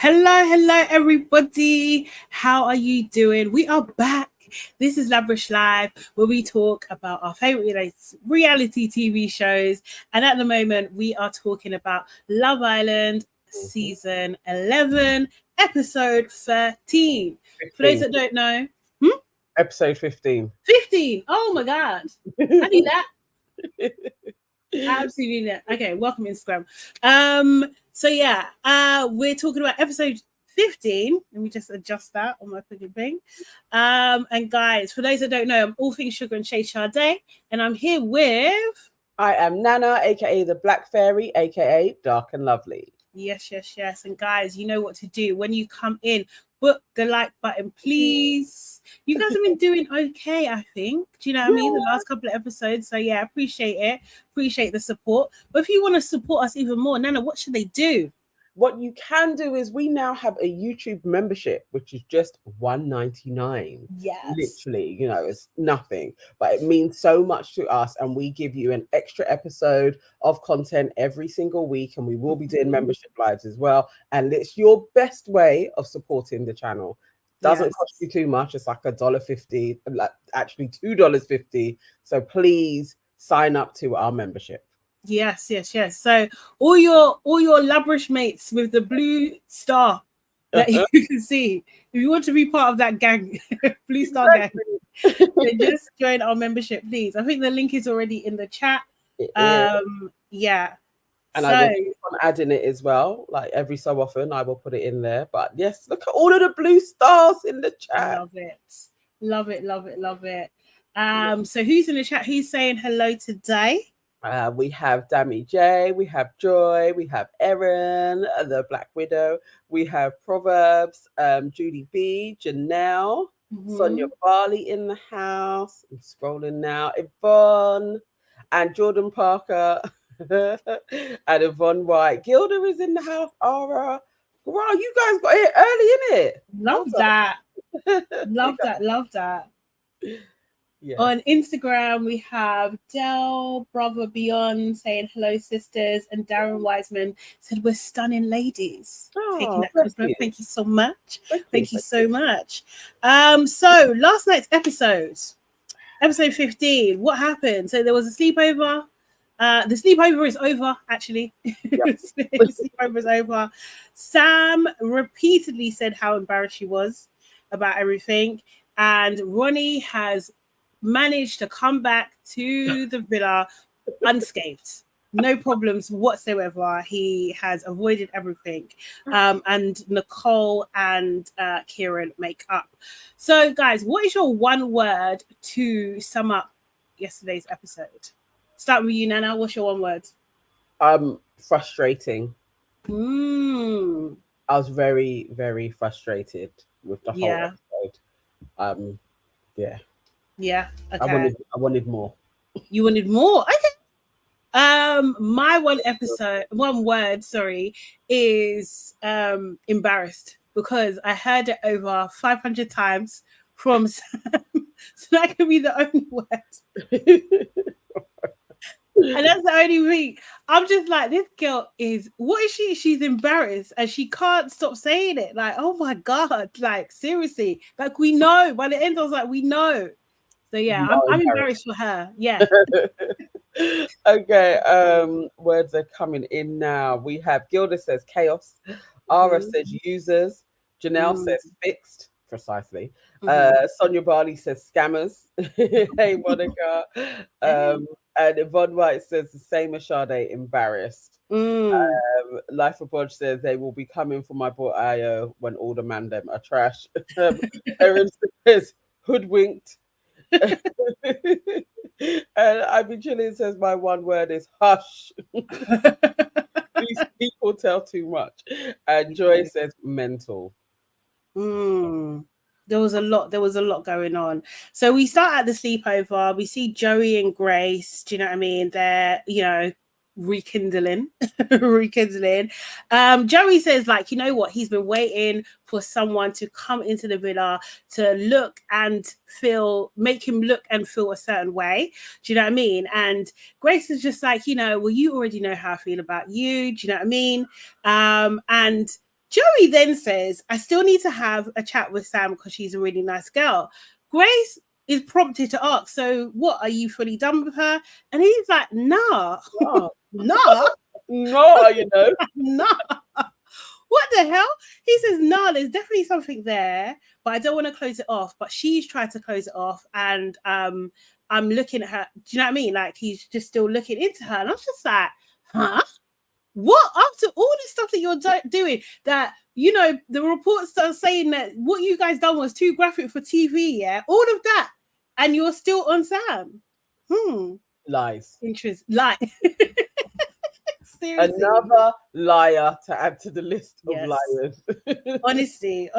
Hello, everybody. How are you doing? We are back. This is LABRISH Live, where we talk about our favorite reality TV shows. And at the moment, we are talking about Love Island season 11, episode 13. 15. For those that don't know, Episode 15. 15. Oh my God. I need that. Absolutely not. Okay, welcome Instagram. So yeah, we're talking about episode 15. Let me just adjust that on my fucking thing. And guys, for those that don't know, I'm all things sugar and shade Sade, and I'm here with I am Nana, aka the Black Fairy, aka Dark and Lovely. Yes. And guys, you know what to do when you come in. Book the like button, please. You guys have been doing okay, I think. Do you know what I mean? The last couple of episodes. So yeah, appreciate it. Appreciate the support. But if you want to support us even more, Nana, what should they do? What you can do is we now have a YouTube membership, which is just $1.99. Yes. Literally, it's nothing, but it means so much to us. And we give you an extra episode of content every single week. And we will be doing membership lives as well. And it's your best way of supporting the channel. Doesn't cost you too much. It's like $1.50, like actually $2.50. So please sign up to our membership. Yes. So all your LABRISH mates with the blue star that you can see, if you want to be part of that gang, blue star gang, then just join our membership, please. I think the link is already in the chat. Yeah. And I will keep on adding it as well. Like every so often, I will put it in there. But yes, look at all of the blue stars in the chat. Love it. So who's in the chat? Who's saying hello today? We have Dammy J, we have Joy, we have Erin, the Black Widow, we have Proverbs, Judy B, Janelle, Sonia Barley in the house. I'm scrolling now. Yvonne and Jordan Parker and Yvonne White. Gilda is in the house. Aura. Wow, you guys got here early, innit? Love that. Love that. Yes. On Instagram, we have Del Brother Beyond saying hello, sisters, and Darren Wiseman said we're stunning ladies. Taking that compliment. Thank you so much. Thank you so much. So last night's episode 15. What happened? So there was a sleepover. The sleepover is over, actually. Yep. The sleepover is over. Sam repeatedly said how embarrassed she was about everything, and Ronnie has managed to come back to the villa unscathed, no problems whatsoever. He has avoided everything, and Nicole and Kieran make up. So guys, what is your one word to sum up yesterday's episode? Start with you, Nana. What's your one word? Frustrating. I was very, very frustrated with the whole episode. Yeah. Okay. I wanted more. You wanted more? Okay. My one word, is embarrassed, because I heard it over 500 times from Sam. So that could be the only word. And that's the only thing. I'm just like, this girl what is she? She's embarrassed and she can't stop saying it. Like, oh my God, like seriously. Like, we know. By the end, I was like, we know. So yeah, I'm embarrassed for her. Yeah. Okay. Words are coming in now. We have Gilda says chaos. Ara says users. Janelle says fixed. Precisely. Sonia Barley says scammers. Hey, Monica. And Yvonne White says the same as Sade, embarrassed. Life of Bodge says they will be coming for my boy Ayo when all the man them are trash. Erin says hoodwinked. And I've been chilling says my one word is hush. These people tell too much. And Joy says mental. There was a lot going on. So we start at the sleepover. We see Joey and Grace. Do you know what I mean? They're, rekindling. Joey says, like, you know what? He's been waiting for someone to come into the villa to look and make him look and feel a certain way. Do you know what I mean? And Grace is just like, well, you already know how I feel about you. Do you know what I mean? And Joey then says, I still need to have a chat with Sam because she's a really nice girl. Grace is prompted to ask, so what, are you fully done with her? And he's like, nah. Nah. No, you know. Nah. What the hell? He says, nah, there's definitely something there, but I don't want to close it off. But she's tried to close it off, and I'm looking at her. Do you know what I mean? Like, he's just still looking into her. And I was just like, huh? What? After all this stuff that you're doing, that, you know, the reports are saying that what you guys done was too graphic for TV, yeah? All of that, and you're still on Sam. Lies. Interest. Lie. Seriously. Another liar to add to the list of liars. honestly.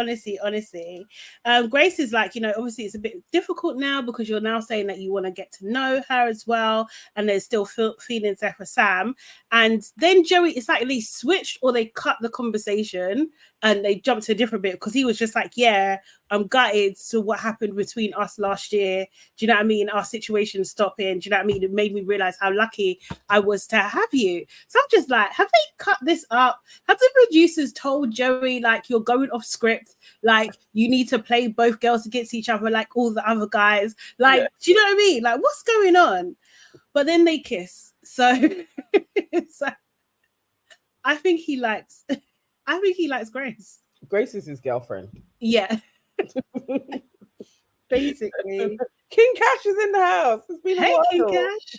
Grace is like, you know, obviously it's a bit difficult now because you're now saying that you want to get to know her as well, and there's still feelings there for Sam. And then Joey, it's like they switched or they cut the conversation and they jumped to a different bit because he was just like, yeah, I'm gutted to what happened between us last year. Do you know what I mean? Our situation stopping. Do you know what I mean? It made me realize how lucky I was to have you. So I'm just like, have they cut this up? Have the producers told Joey, like, you're going off script? Like, you need to play both girls against each other like all the other guys? Like, do you know what I mean? Like, what's going on? But then they kiss. So, so I think he likes Grace. Grace is his girlfriend. Yeah. Basically. King Cash is in the house. It's been a while. King Cash.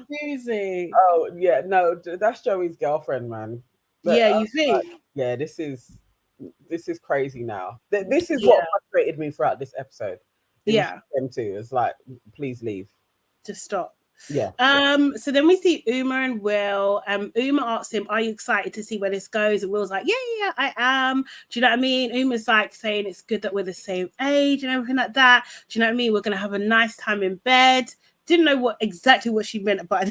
Seriously. Oh yeah, no, that's Joey's girlfriend, man. But, yeah, you think? Yeah, this is crazy now. This is what frustrated me throughout this episode. Them too. It's like, please leave. Just stop. Yeah. So then we see Uma and Will. Uma asks him, are you excited to see where this goes? And Will's like, yeah, I am. Do you know what I mean? Uma's like saying it's good that we're the same age and everything like that. Do you know what I mean? We're gonna have a nice time in bed. Didn't know exactly what she meant, but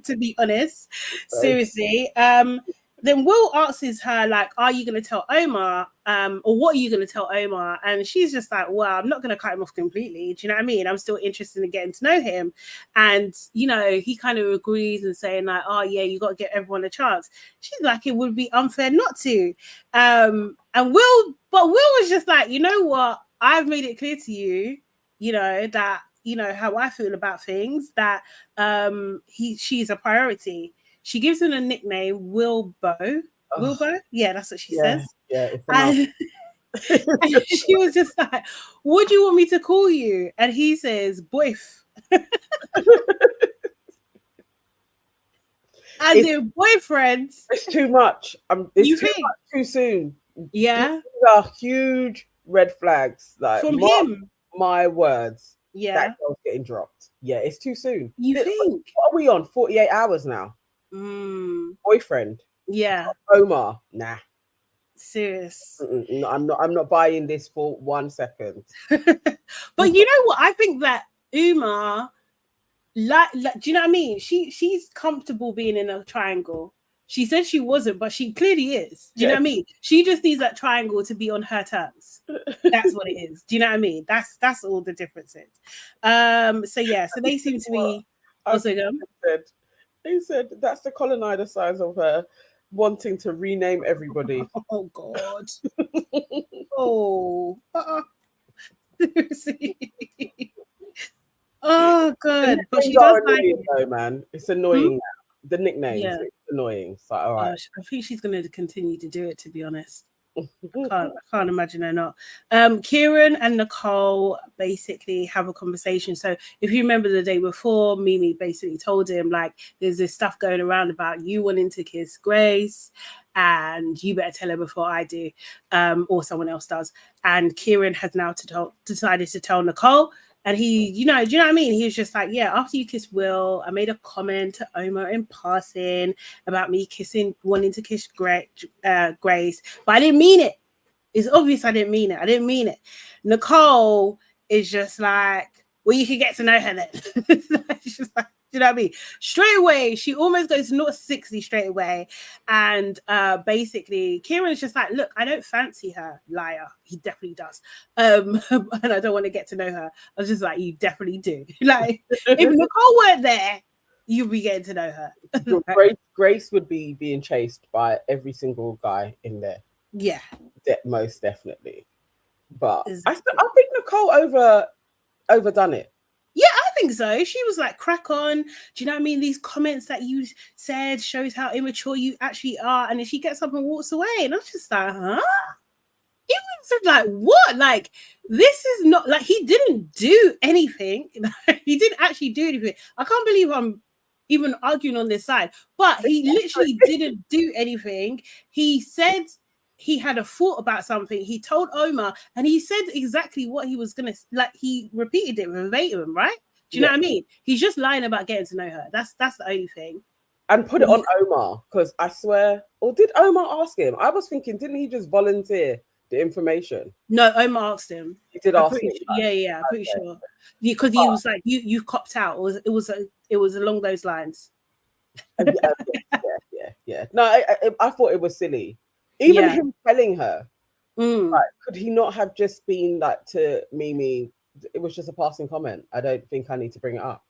to be honest, seriously. Then Will asks her, like, are you going to tell Omar? Or what are you going to tell Omar? And she's just like, well, I'm not going to cut him off completely. Do you know what I mean? I'm still interested in getting to know him. And, you know, he kind of agrees and saying like, oh, yeah, you got to get everyone a chance. She's like, it would be unfair not to. And Will was just like, you know what? I've made it clear to you, you know, that, you know, how I feel about things, that she's a priority. She gives him a nickname, Wilbo. Wilbo? Yeah, that's what she says. Yeah, it's and she was just like, what do you want me to call you? And he says, Boyf. As in boyfriends. It's too much. It's too soon. Yeah. These are huge red flags. Like, from him. My words. Yeah. That girl's getting dropped. Yeah, it's too soon. You think? What are we on? 48 hours now. Boyfriend. Yeah. Omar. Nah. Serious. No, I'm not buying this for 1 second. But you know what? I think that Uma, like, do you know what I mean? She's comfortable being in a triangle. She said she wasn't, but she clearly is. Do you know what I mean? She just needs that triangle to be on her terms. That's what it is. Do you know what I mean? That's all the difference is. So yeah, so they seem to be also going. They said that's the colonizer size of her wanting to rename everybody. Oh God. Oh. Seriously. Oh God. But she does like it. Though, man. It's annoying. The nicknames, it's annoying. So all right. I think she's going to continue to do it, to be honest. I can't imagine her not. Kieran and Nicole basically have a conversation. So if you remember the day before, Mimi basically told him, like, there's this stuff going around about you wanting to kiss Grace and you better tell her before I do, or someone else does. And Kieran has now decided to tell Nicole. And he, do you know what I mean? He was just like, yeah, after you kissed Will, I made a comment to Omar in passing about me wanting to kiss Grace, but I didn't mean it. It's obvious I didn't mean it. Nicole is just like, well, you can get to know her then. She's just like, do you know what I mean? Straight away, she almost goes not 60 straight away. And basically, Kieran's just like, look, I don't fancy her. Liar. He definitely does. And I don't want to get to know her. I was just like, you definitely do. Like, if Nicole weren't there, you'll be getting to know her. Grace would be being chased by every single guy in there. Yeah, most definitely. But I think Nicole overdone it. Yeah, I think so. She was like, crack on. Do you know what I mean? These comments that you said shows how immature you actually are. And then she gets up and walks away. And I was just like, huh? It was like, what? Like, this is not like he didn't do anything. He didn't actually do anything. I can't believe I'm even arguing on this side, but he literally didn't do anything. He said he had a thought about something. He told Omar, and he said exactly what he was gonna like. He repeated it verbatim, right? Do you know what I mean? He's just lying about getting to know her. That's the only thing. And put it on Omar, because I swear, or did Omar ask him? I was thinking, didn't he just volunteer the information? No, Omar asked him. He did ask him. Yeah, I'm pretty sure. Because he was like, you copped out. It was along those lines. Yeah. No, I thought it was silly. Even him telling her, like, could he not have just been like to Mimi? It was just a passing comment. I don't think I need to bring it up.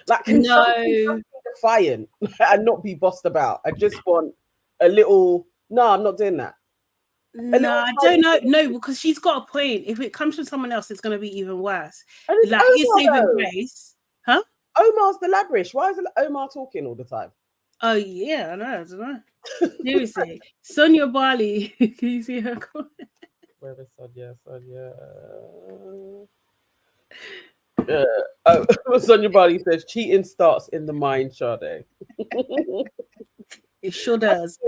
Like, can something be defiant and not be bossed about? I just want a little. No, I'm not doing that. No, I don't know. No, because she's got a point. If it comes from someone else, it's going to be even worse. Like, he's saving Grace, huh? Omar's the LABRISH. Why is Omar talking all the time? Oh yeah, I don't know. Seriously, Sonia Bali. Can you see her comment? Where is Sonia? Sonia Bali says cheating starts in the mind, Sade. It sure does.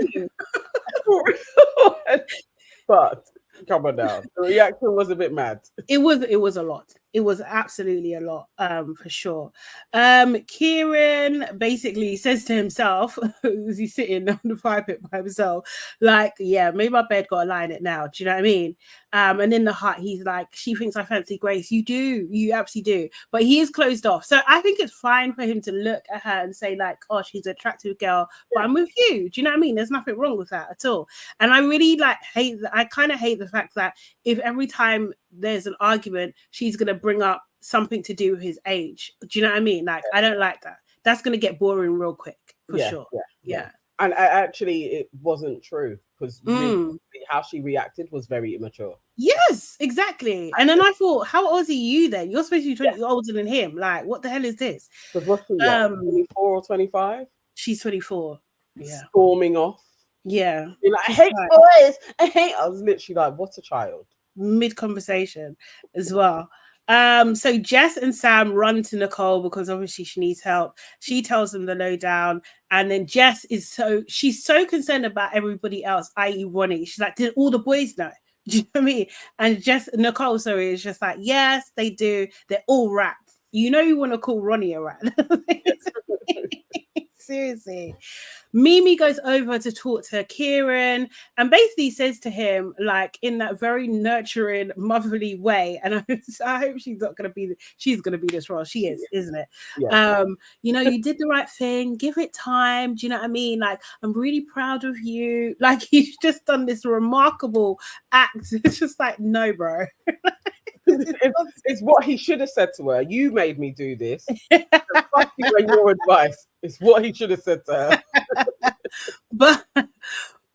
But come on now, the reaction was a bit mad. It was a lot. It was absolutely a lot, for sure. Kieran basically says to himself, as he's sitting on the fire pit by himself, like, yeah, maybe my bed got to lie in it now. Do you know what I mean? And in the heart, he's like, she thinks I fancy Grace. You do. You absolutely do. But he is closed off. So I think it's fine for him to look at her and say, like, oh, she's an attractive girl, but I'm with you. Do you know what I mean? There's nothing wrong with that at all. And I really I kind of hate the fact that if every time there's an argument, she's going to bring up something to do with his age. Do you know what I mean? Like, I don't like that. That's going to get boring real quick, for sure. Yeah. And actually, it wasn't true, because how she reacted was very immature. Yes, exactly. And then I thought, how old are you then? You're supposed to be 20 years older than him. Like, what the hell is this? Because what's she, 24 or 25? She's 24. Yeah. Storming off. Yeah. You're like, I hate boys. I was literally like, what a child. Mid-conversation as well. So Jess and Sam run to Nicole because obviously she needs help. She tells them the lowdown, and then Jess she's so concerned about everybody else, i.e. Ronnie. She's like, did all the boys know? Do you know what I mean? And Nicole is just like, yes, they do. They're all rats. You know, you want to call Ronnie a rat. Seriously. Mimi goes over to talk to Kieran and basically says to him, like, in that very nurturing, motherly way. And I hope she's going to be this role. She is, isn't it? Yeah. You know, you did the right thing. Give it time. Do you know what I mean? Like, I'm really proud of you. Like, he's just done this remarkable act. It's just like, no, bro. It's what he should have said to her. You made me do this. Fuck you and your advice. It's what he should have said to her. but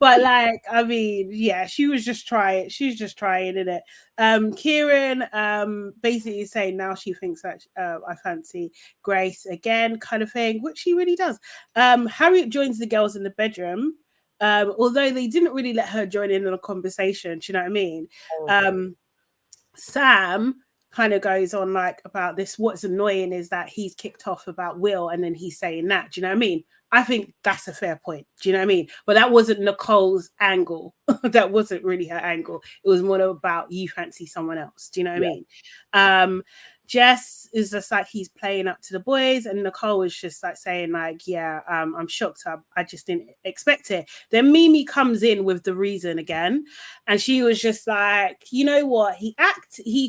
like, I mean, yeah, she was just trying. She's just trying, isn't it? Kieran basically saying now she thinks that I fancy Grace again, kind of thing, which she really does. Harriet joins the girls in the bedroom, although they didn't really let her join in on a conversation. Do you know what I mean? Okay. Sam kind of goes on like about this. What's annoying is that he's kicked off about Will, and then he's saying that. Do you know what I mean? I think that's a fair point. Do you know what I mean? But that wasn't Nicole's angle. That wasn't really her angle. It was more about you fancy someone else. Do you know what I mean? Jess is just like, he's playing up to the boys, and Nicole is just like saying like, yeah, I'm shocked. I just didn't expect it. Then Mimi comes in with the reason again, and she was just like, you know what? He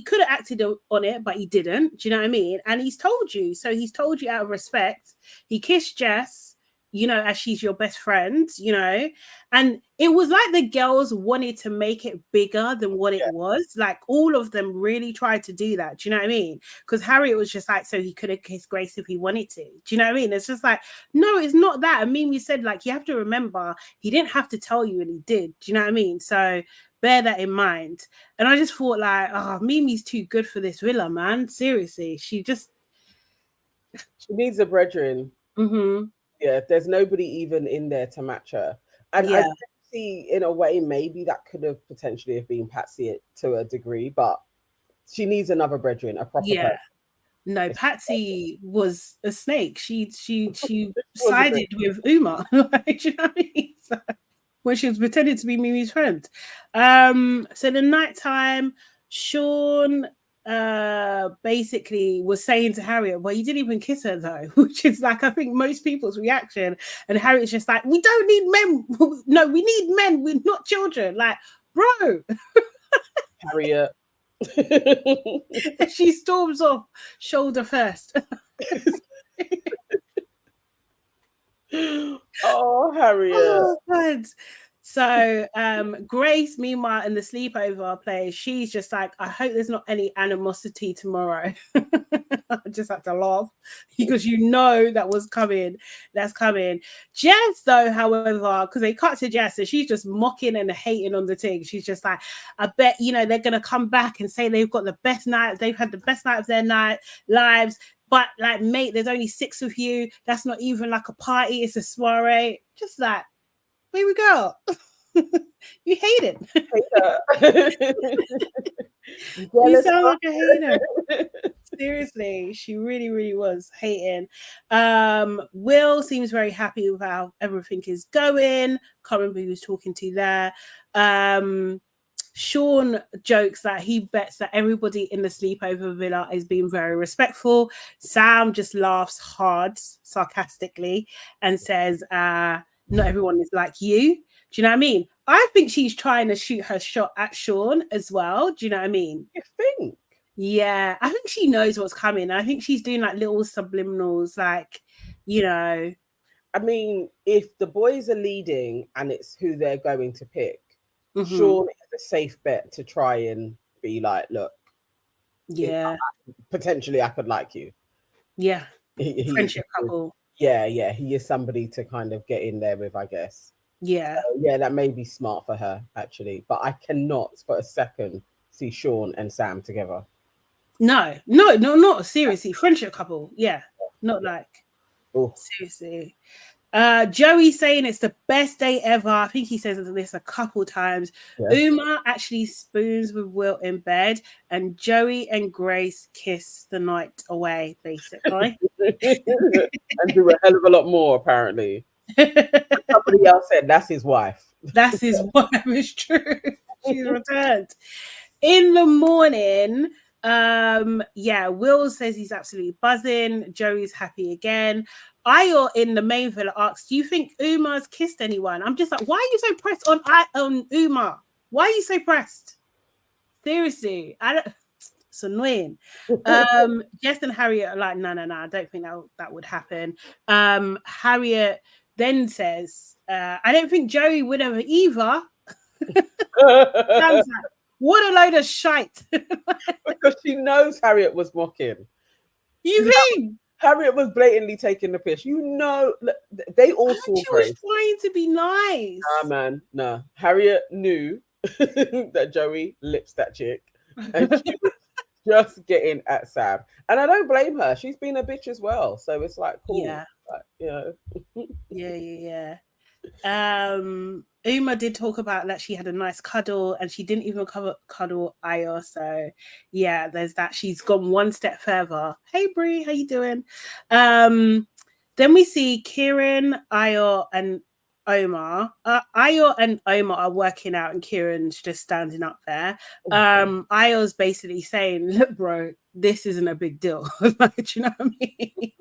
could have acted on it, but he didn't. Do you know what I mean? And he's told you. So he's told you out of respect. He kissed Jess. you know, as she's your best friend, you know. And it was like the girls wanted to make it bigger than what it was. Like all of them really tried to do that. Do you know what I mean? Because Harriet was just like, so he could have kissed Grace if he wanted to. Do you know what I mean? It's just like, no, it's not that. And Mimi said, like, you have to remember he didn't have to tell you and he did. Do you know what I mean? So bear that in mind. And I just thought, like, oh, Mimi's too good for this villa, man. Seriously. She needs a brethren. Yeah, there's nobody even in there to match her. And I see, in a way, maybe that could have potentially have been Patsy to a degree, but she needs another brethren, a proper person. No, Patsy was a snake. She sided with Uma. Do you know what I mean? So, when she was pretending to be Mimi's friend. So the nighttime, Sean basically was saying to Harriet, well, you didn't even kiss her though, which is like, I think most people's reaction. And Harriet's just like, we don't need men. No, we need men. We're not children. Like, bro. Harriet. She storms off shoulder first. Oh, Harriet. Oh, God. So Grace, meanwhile, in the sleepover place, she's just like, I hope there's not any animosity tomorrow. I just had to laugh because you know that was coming. That's coming. Jess, though, however, because they cut to Jess, and she's just mocking and hating on the thing. She's just like, I bet, you know, they're going to come back and say they've got the best night. They've had the best night of their lives. But like, mate, there's only 6 of you. That's not even like a party. It's a soiree. Just like, baby girl, you hate it. You sound like a hater. Seriously, she really, really was hating. Will seems very happy with how everything is going. Can't remember who he was talking to there. Sean jokes that he bets that everybody in the sleepover villa is being very respectful. Sam just laughs hard, sarcastically, and says, not everyone is like you. Do you know what I mean? I think she's trying to shoot her shot at Sean as well. Do you know what I mean? You think? Yeah, I think she knows what's coming. I think she's doing like little subliminals, like, you know. I mean, if the boys are leading and it's who they're going to pick, Sean is a safe bet to try and be like, look, yeah, potentially I could like you. Yeah, friendship couple. Yeah, he is somebody to kind of get in there with, I guess. Yeah. So, yeah, that may be smart for her, actually. But I cannot for a second see Sean and Sam together. No, not seriously. Friendship couple. Yeah. Not like. Ooh. Seriously. Joey saying it's the best day ever. I think he says this a couple times. Yes. Uma actually spoons with Will in bed, and Joey and Grace kiss the night away, basically. And do a hell of a lot more, apparently. Somebody else said that's his wife. That's his wife. It's true. She's returned. In the morning, Will says he's absolutely buzzing. Joey's happy again. Ayo in the main villa asks, do you think Uma's kissed anyone? I'm just like, why are you so pressed on Uma? Why are you so pressed? Seriously, it's annoying. Jess and Harriet are like, no, I don't think that would happen. Harriet then says, I don't think Joey would have either. Like, what a load of shite. Because she knows Harriet was mocking. You think? Harriet was blatantly taking the piss. You know, they all saw Grace. She was trying to be nice. Nah, man, nah. Harriet knew that Joey lips that chick. And she was just getting at Sam. And I don't blame her. She's been a bitch as well. So it's like, cool. Yeah. Like, you know. Yeah. Uma did talk about that she had a nice cuddle, and she didn't even cuddle Ayo. So yeah, there's that. She's gone one step further. Hey Brie, how you doing? Then we see Kieran, Ayo, and Omar. Ayo and Omar are working out, and Kieran's just standing up there. Ayo's basically saying, look, bro, this isn't a big deal. Like, do you know what I mean?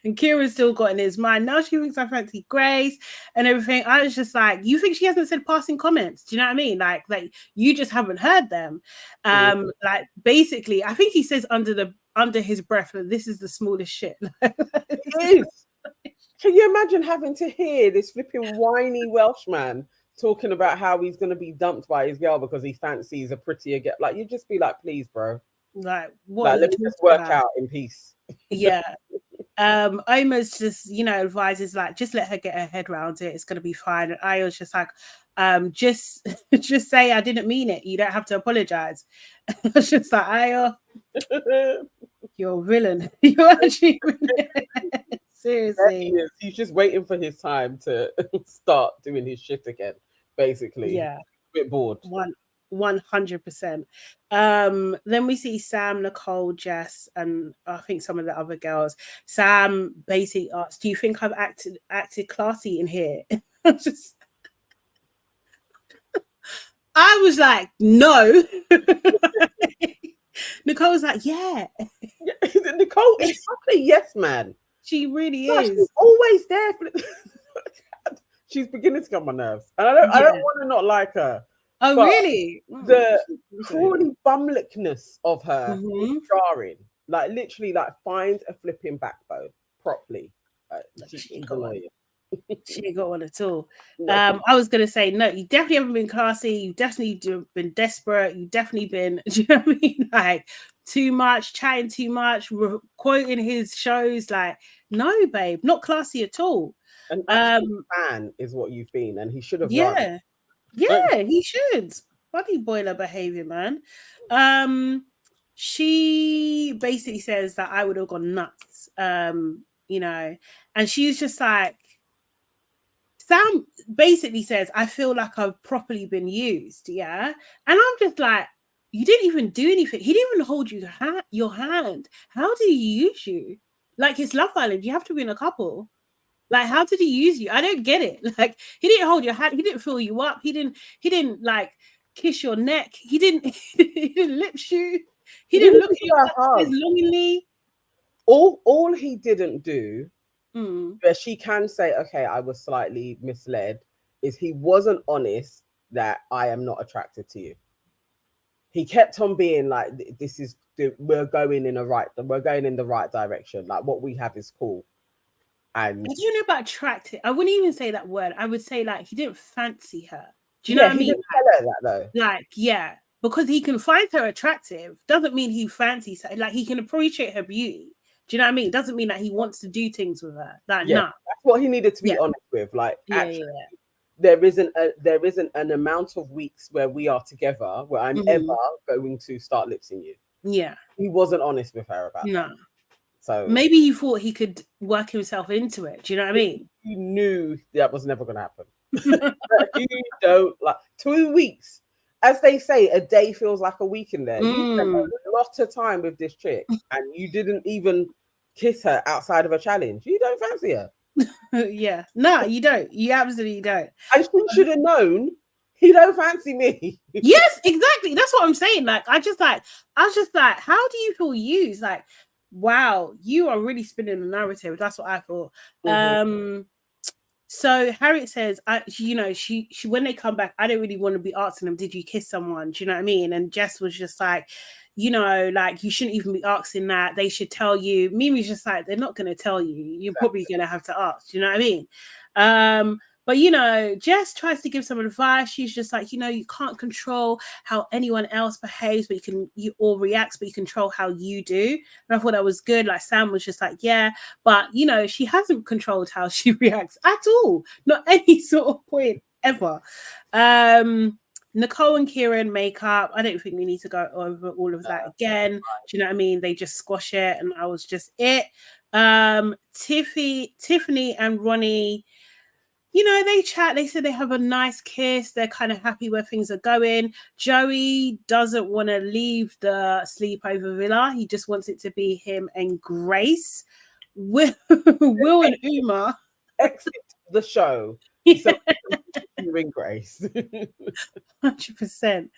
And Kieran's still got in his mind, now she thinks I fancy Grace and everything. I was just like, you think she hasn't said passing comments? Do you know what I mean? Like you just haven't heard them. Like basically, I think he says under his breath that this is the smallest shit. It is. Can you imagine having to hear this flipping whiny Welshman talking about how he's going to be dumped by his girl because he fancies a prettier girl? Like, you'd just be like, please, bro. Like, what Like, are you let's just talking work about? out in peace. Yeah. Omar's just, advises like, just let her get her head around it. It's gonna be fine. And I was just like, just just say I didn't mean it. You don't have to apologize. I was just like, Ayo, you're a villain. You're actually seriously. He's just waiting for his time to start doing his shit again, basically. Yeah. A bit bored. 100%. Then we see Sam, Nicole, Jess, and I think some of the other girls. Sam basically asks, "Do you think I've acted classy in here?" I was like, "No." Nicole's like, "Yeah." Nicole is such a yes man. She really is. She's always there. She's beginning to get on my nerves, and I don't want to not like her. Oh, really? The crawly bumlickness of her is jarring. Like, literally, like, find a flipping backbone properly. She ain't got one. She ain't got one at all. I was gonna say, no, you definitely haven't been classy. You've definitely been desperate. You've definitely been, do you know what I mean? Like, too much, chatting too much, quoting his shows. Like, no, babe, not classy at all. An absolute fan is what you've been, and he should have run. Yeah, he should. Funny boiler behavior, man. She basically says that I would have gone nuts, and she's just like, Sam basically says, I feel like I've properly been used, yeah? And I'm just like, you didn't even do anything. He didn't even hold your hand. How did he use you? Like, it's Love Island. You have to be in a couple. Like, how did he use you? I don't get it. Like, he didn't hold your hand. He didn't fill you up. He didn't like kiss your neck. He didn't lips you. He didn't look at your eyes longingly. All he didn't do, but she can say, okay, I was slightly misled, is he wasn't honest that I am not attracted to you. He kept on being like, we're going in the right direction. Like, what we have is cool. And I don't know about attractive. I wouldn't even say that word. I would say, like, he didn't fancy her. Do you know what I mean? He didn't tell her that, though. Like, yeah, because he can find her attractive doesn't mean he fancies her. Like, he can appreciate her beauty. Do you know what I mean? It doesn't mean that he wants to do things with her. Like, nah. That's what he needed to be honest with. Like, actually, there isn't an amount of weeks where we are together where I'm ever going to start lipsing you. Yeah. He wasn't honest with her about that. So maybe he thought he could work himself into it. Do you know what I mean? He knew that was never going to happen. You don't, like, 2 weeks. As they say, a day feels like a week in there. You spent a lot of time with this chick and you didn't even kiss her outside of a challenge. You don't fancy her. Yeah. No, you don't. You absolutely don't. And she should have known he don't fancy me. Yes, exactly. That's what I'm saying. Like, I was just like, how do you feel used? Like, wow, you are really spinning the narrative. That's what I thought. So Harriet says, she when they come back, I don't really want to be asking them, did you kiss someone? Do you know what I mean? And Jess was just like, like, you shouldn't even be asking that. They should tell you. Mimi's just like, they're not going to tell you. You're probably going to have to ask. Do you know what I mean? But, Jess tries to give some advice. She's just like, you can't control how anyone else behaves, but or reacts, but you control how you do. And I thought that was good. Like, Sam was just like, yeah, but, she hasn't controlled how she reacts at all. Not any sort of point ever. Nicole and Kieran make up. I don't think we need to go over all of that again. Do you know what I mean? They just squash it, and I was just it. Tiffany and Ronnie, they chat. They said they have a nice kiss. They're kind of happy where things are going. Joey doesn't want to leave the sleepover villa. He just wants it to be him and Grace. Will and Uma exit the show. So you and Grace. 100%.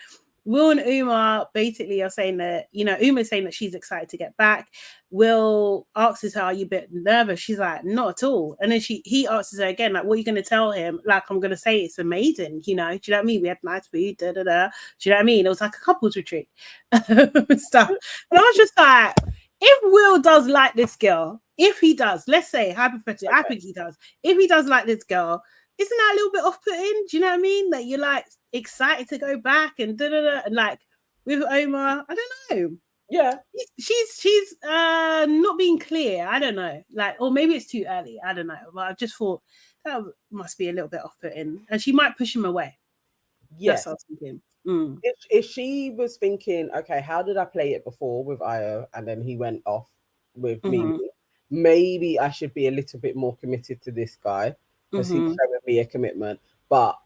Will and Uma basically are saying that, Uma's saying that she's excited to get back. Will asks her, are you a bit nervous? She's like, not at all. And then he asks her again, like, what are you going to tell him? Like, I'm going to say it's amazing, do you know what I mean? We had nice food, Do you know what I mean? It was like a couples retreat stuff. And I was just like, if Will does like this girl, if he does, let's say hypothetically, I think he does. If he does like this girl, isn't that a little bit off-putting? Do you know what I mean? That you're like excited to go back and and like with Omar, I don't know. Yeah, she's not being clear. I don't know, like, or maybe it's too early. I don't know, but I just thought that must be a little bit off-putting, and she might push him away. Yes, that's what I was thinking. If she was thinking, okay, how did I play it before with Io, and then he went off with Mimi, maybe I should be a little bit more committed to this guy because he's showing me a commitment. But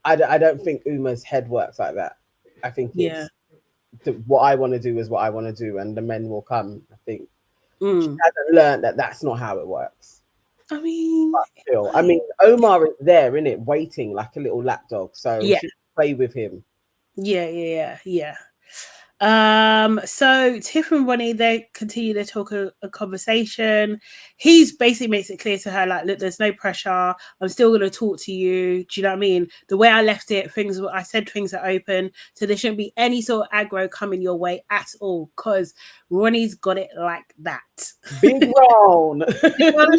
I don't think Uma's head works like that. I think it's what I want to do is what I want to do, and the men will come. I think she hasn't learned that that's not how it works. I mean, still, I mean, Omar is there, isn't it, waiting like a little lapdog, so she can play with him. Yeah. So Tiff and Ronnie, they continue to talk a conversation. He's basically makes it clear to her, like, look, there's no pressure. I'm still gonna talk to you. Do you know what I mean? The way I left it, I said things are open, so there shouldn't be any sort of aggro coming your way at all, because Ronnie's got it like that. Big Ron. You know what I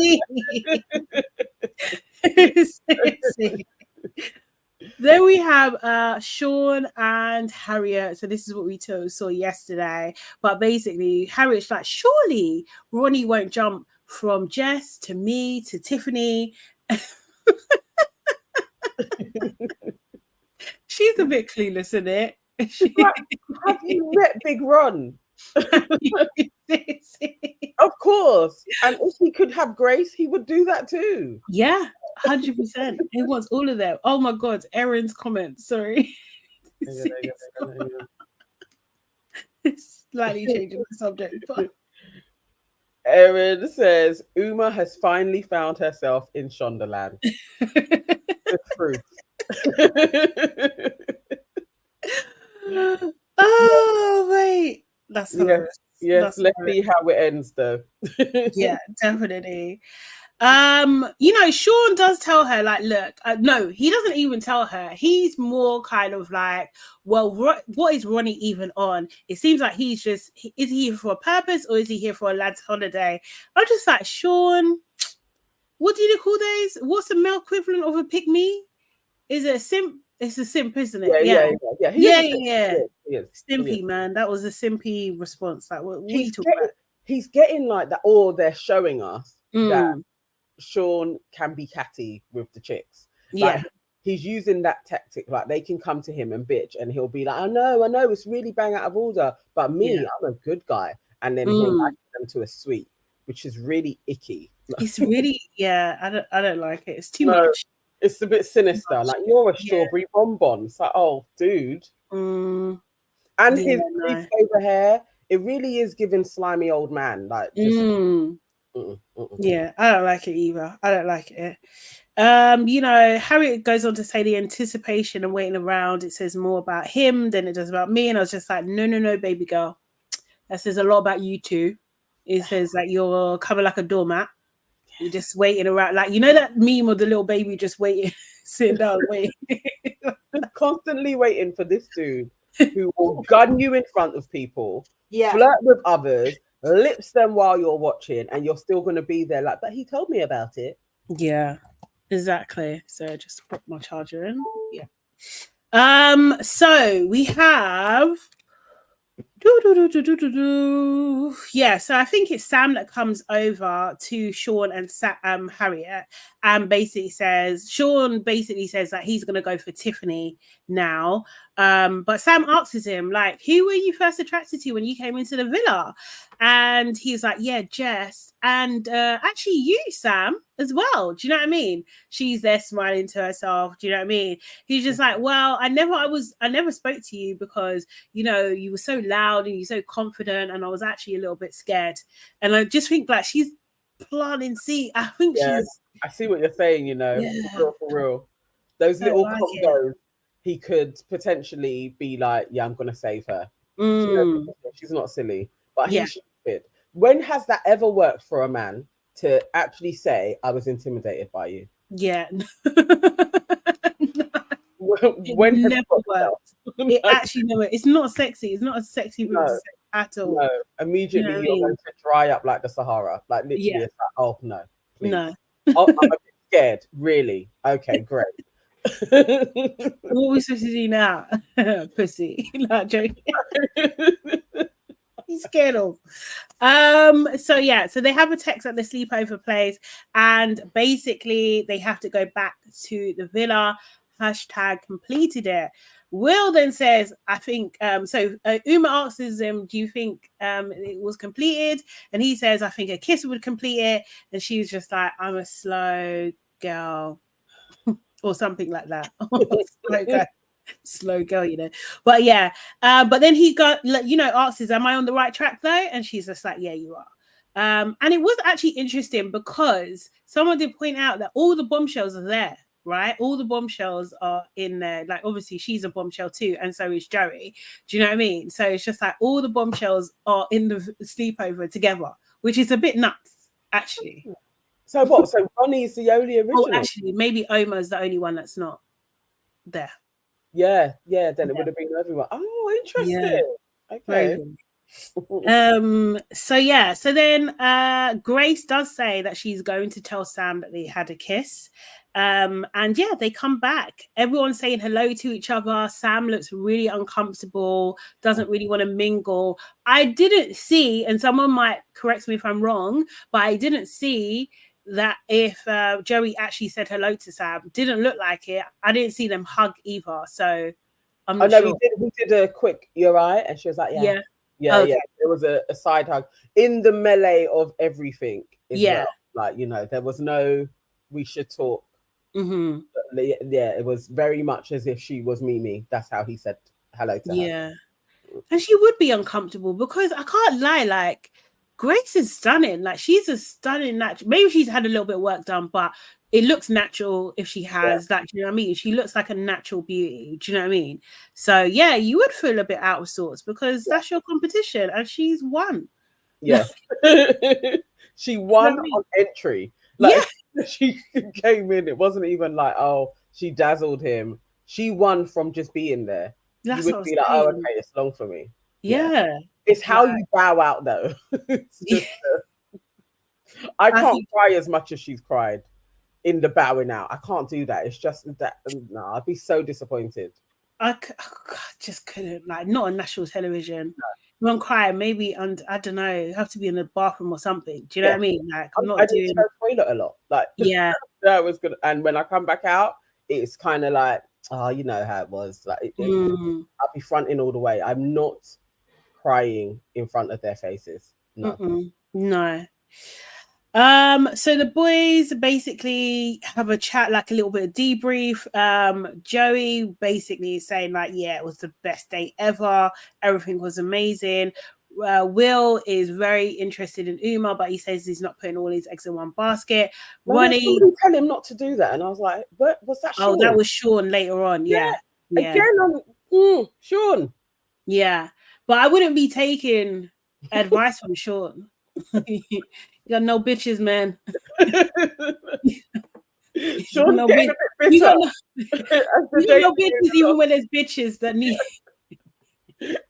mean? Then we have Sean and Harriet. So this is what we saw yesterday. But basically, Harriet's like, surely Ronnie won't jump from Jess to me to Tiffany. She's a bit clueless, isn't it? Have you met Big Ron? Of course. And if he could have Grace, he would do that too. Yeah, 100%. He wants all of them. Oh my God, Erin's comment. Sorry. Slightly changing the subject. But... Erin says Uma has finally found herself in Shondaland. The truth. Oh wait, that's hilarious. Yes, let's see how it ends though. Yeah, definitely. Sean does tell her, like, look, no, he doesn't even tell her. He's more kind of like, well, what is Ronnie even on? It seems like he's just, is he here for a purpose or is he here for a lad's holiday? I'm just like, Sean, what do you call those? What's the male equivalent of a pick-me? Is it a simp? It's a simp, isn't it? Yeah. Simpy, man. That was a simpy response. Like, what are you talking about? He's getting like that, or they're showing us that Sean can be catty with the chicks. Like, he's using that tactic. Like, they can come to him and bitch, and he'll be like, I know, it's really bang out of order, but me, I'm a good guy. And then he'll like them to a suite, which is really icky. It's really, I don't like it. It's too much. It's a bit sinister. Like, you're a strawberry bonbon. It's like, oh, dude. And his over hair, it really is giving slimy old man. Like, just yeah, I don't like it either. I don't like it. Harriet goes on to say the anticipation and waiting around, it says more about him than it does about me. And I was just like, no, baby girl. That says a lot about you two. It says like you're coming like a doormat. You're just waiting around, like, you know that meme of the little baby just waiting, sitting down, waiting. Constantly waiting for this dude who will gun you in front of people, flirt with others, lips them while you're watching, and you're still going to be there like, but he told me about it. Yeah, exactly. So just put my charger in. Yeah. So we have... Yeah, so I think it's Sam that comes over to Sean and Harriet, and Sean basically says that he's going to go for Tiffany now. But Sam asks him, like, who were you first attracted to when you came into the villa? And he's like, yeah, Jess. And actually you, Sam, as well. Do you know what I mean? She's there smiling to herself. Do you know what I mean? He's just like, well, I never spoke to you because, you were so loud and you're so confident, and I was actually a little bit scared. And I just think like she's planting seed. I think I see what you're saying, for real. Those little combos, he could potentially be like, yeah, I'm gonna save her. She's not silly, but he's stupid. When has that ever worked for a man to actually say, I was intimidated by you? Yeah. When it never worked. It actually never. It's not sexy. It's not a sexy thing to say. at all. No, immediately you're going to dry up like the Sahara. Like literally, it's like, oh no, please. No. Oh, I'm a bit scared. Really? Okay, great. What are we supposed to do now? Pussy. Like joking. He's scared of. So yeah, so they have a text at the sleepover place, and basically they have to go back to the villa. Hashtag completed it. Will then says, I think Uma asks him, do you think it was completed? And he says, I think a kiss would complete it. And she's just like, I'm a slow girl. Or something like that. Slow girl, you know. But yeah, but then he got, you know, asks, am I on the right track though? And she's just like, yeah, you are. And it was actually interesting because someone did point out that all the bombshells are there, right? All the bombshells are in there. Like, obviously, she's a bombshell too, and so is Joey. Do you know what I mean? So it's just like all the bombshells are in the sleepover together, which is a bit nuts, actually. So what? So Ronnie's the only original? Oh, actually, maybe Omar's the only one that's not there. Yeah, then it would have been everyone. Oh, interesting. Yeah. Okay. So then Grace does say that she's going to tell Sam that they had a kiss. And yeah, they come back. Everyone's saying hello to each other. Sam looks really uncomfortable, doesn't really want to mingle. I didn't see, and someone might correct me if I'm wrong, but I didn't see that if Joey actually said hello to Sam. Didn't look like it. I didn't see them hug either, so I'm not sure. We did a quick "you're right," and she was like, yeah. Okay. There was a side hug in the melee of everything as well. Like, you know, there was no we should talk. Mm-hmm. Yeah, it was very much as if she was Mimi. That's how he said hello to her. Yeah, and she would be uncomfortable because I can't lie, like Grace is stunning. Like, she's a stunning natural. Maybe she's had a little bit of work done, but it looks natural if she has that. You know what I mean? She looks like a natural beauty. Do you know what I mean? So yeah, you would feel a bit out of sorts because that's your competition, and she's won. Yeah, she won on entry. Like, she came in. It wasn't even like, oh, she dazzled him. She won from just being there. That's you would be like, oh, okay, it's long for me. Yeah. It's how you bow out, though. It's just, I can't cry as much as she's cried in the bowing out. I can't do that. It's just that. No, I'd be so disappointed. I just couldn't. Like, not on national television. No. I'm crying. Maybe, and I don't know. Have to be in the bathroom or something. Do you know what I mean? Like, I'm not doing. I toilet a lot. Like, that was good. And when I come back out, it's kind of like, oh, you know how it was. Like, I'll be fronting all the way. I'm not crying in front of their faces. No. No. So the boys basically have a chat, like a little bit of debrief. Joey basically is saying like, yeah, it was the best day ever. Everything was amazing. Will is very interested in Uma, but he says he's not putting all his eggs in one basket. Ronnie, tell him not to do that, and I was like, "But was that Sean?" Oh, that was Sean later on. Yeah. Again, Sean. Yeah, but I wouldn't be taking advice from Sean. You got no bitches, man. Sean's no getting a bit bitter. You got no bitches, even when there's bitches that need.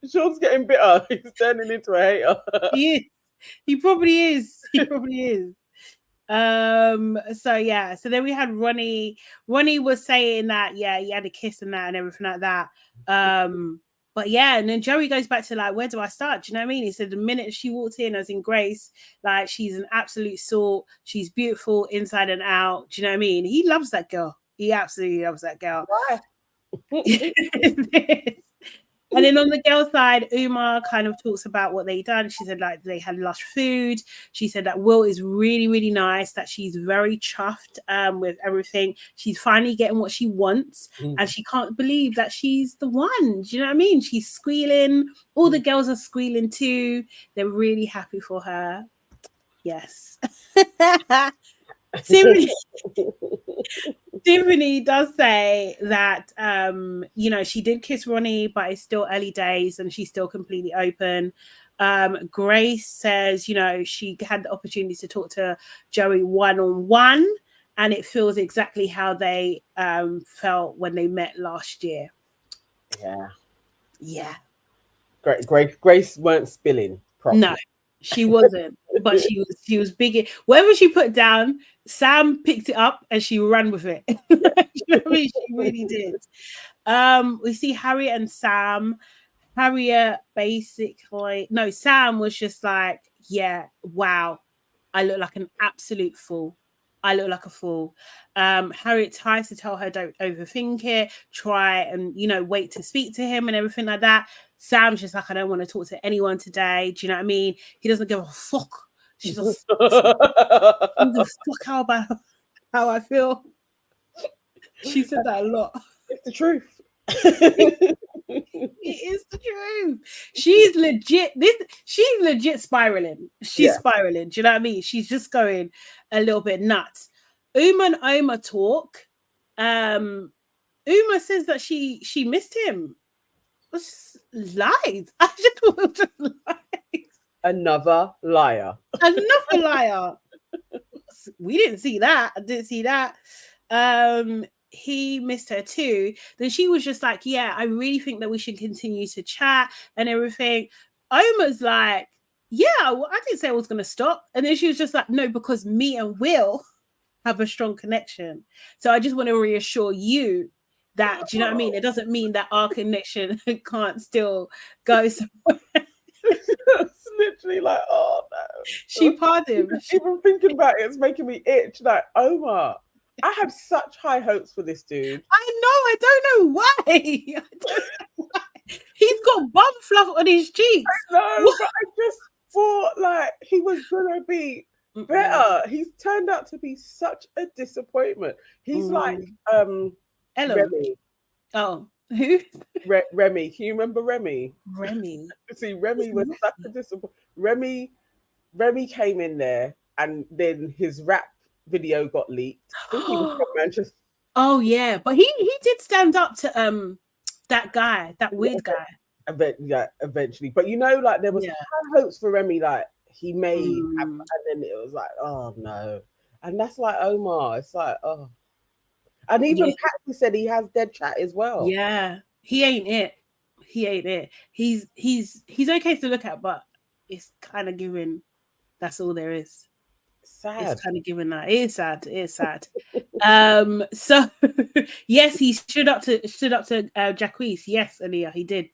Sean's getting bitter. He's turning into a hater. He is. He probably is. He probably is. So yeah, so then we had Ronnie. Ronnie was saying that, yeah, he had a kiss and that and everything like that. But yeah, and then Joey goes back to like, where do I start? Do you know what I mean? He said the minute she walked in, as in Grace, like, she's an absolute sort. She's beautiful inside and out. Do you know what I mean? He loves that girl. He absolutely loves that girl. Why? And then on the girl side, Uma kind of talks about what they done. She said like they had lush food. She said that Will is really, really nice, that she's very chuffed with everything. She's finally getting what she wants, and she can't believe that she's the one. Do you know what I mean? She's squealing. All the girls are squealing too. They're really happy for her. Yes. Tiffany does say that you know, she did kiss Ronnie, but it's still early days and she's still completely open. Grace says, you know, she had the opportunity to talk to Joey one-on-one, and it feels exactly how they felt when they met last year. Yeah. Grace weren't spilling properly. No, she wasn't. But she was big. Whatever she put down, Sam picked it up and she ran with it. You know what I mean? She really did. We see Harriet and Sam. Harriet basically, no, Sam was just like, yeah, wow, I look like an absolute fool. I look like a fool. Harriet tries to tell her, don't overthink it, try and, wait to speak to him and everything like that. Sam's just like, I don't want to talk to anyone today. Do you know what I mean? He doesn't give a fuck. She's just fuck about how I feel. She said that a lot. It's the truth. It is the truth. She's legit spiraling. She's spiraling. Do you know what I mean? She's just going a little bit nuts. Uma and Oma talk. Uma says that she missed him. Lied. I just lied. Another liar. Another liar. We didn't see that. I didn't see that. He missed her too. Then she was just like, yeah, I really think that we should continue to chat and everything. Oma's like, yeah, well, I didn't say I was going to stop. And then she was just like, no, because me and Will have a strong connection. So I just want to reassure you that, do you know what I mean? It doesn't mean that our connection can't still go somewhere. It's literally like, oh no. She pardoned him. Even thinking about it, it's making me itch. Like, Oma, I had such high hopes for this dude. I know. I don't know why. He's got bum fluff on his cheeks. I know, but I just thought like he was gonna be better. He's turned out to be such a disappointment. He's like Remy. Oh, who? Remy. Can you remember Remy? Remy. See, Remy was such a disappointment. Remy came in there, and then his rap video got leaked. Oh yeah, but he did stand up to that guy, that weird guy. Eventually, but like there was high hopes for Remy, like he may have, and then it was like, oh no, and that's like Omar. It's like, oh, and even Patsy said he has dead chat as well. Yeah, he ain't it. He's okay to look at, but it's kind of giving. That's all there is. Sad. It's kind of given that. It is sad. So yes, he stood up to Jacquees. Yes, Aaliyah, he did.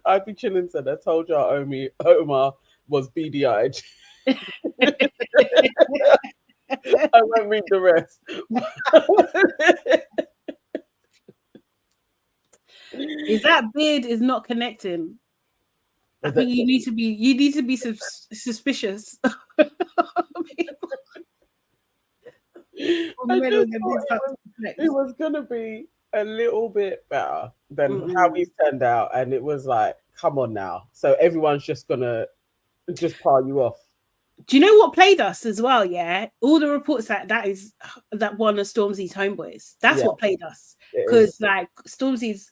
Ivy Chilling said, I told y'all Omar was beady-eyed. I won't read the rest. If that beard is not connecting, I think you need to be suspicious. It was gonna be a little bit better than how he's turned out, and it was like, come on now. So everyone's just gonna pile you off. Do you know what played us as well? Yeah, all the reports that one of Stormzy's homeboys. That's what played us, because like Stormzy's,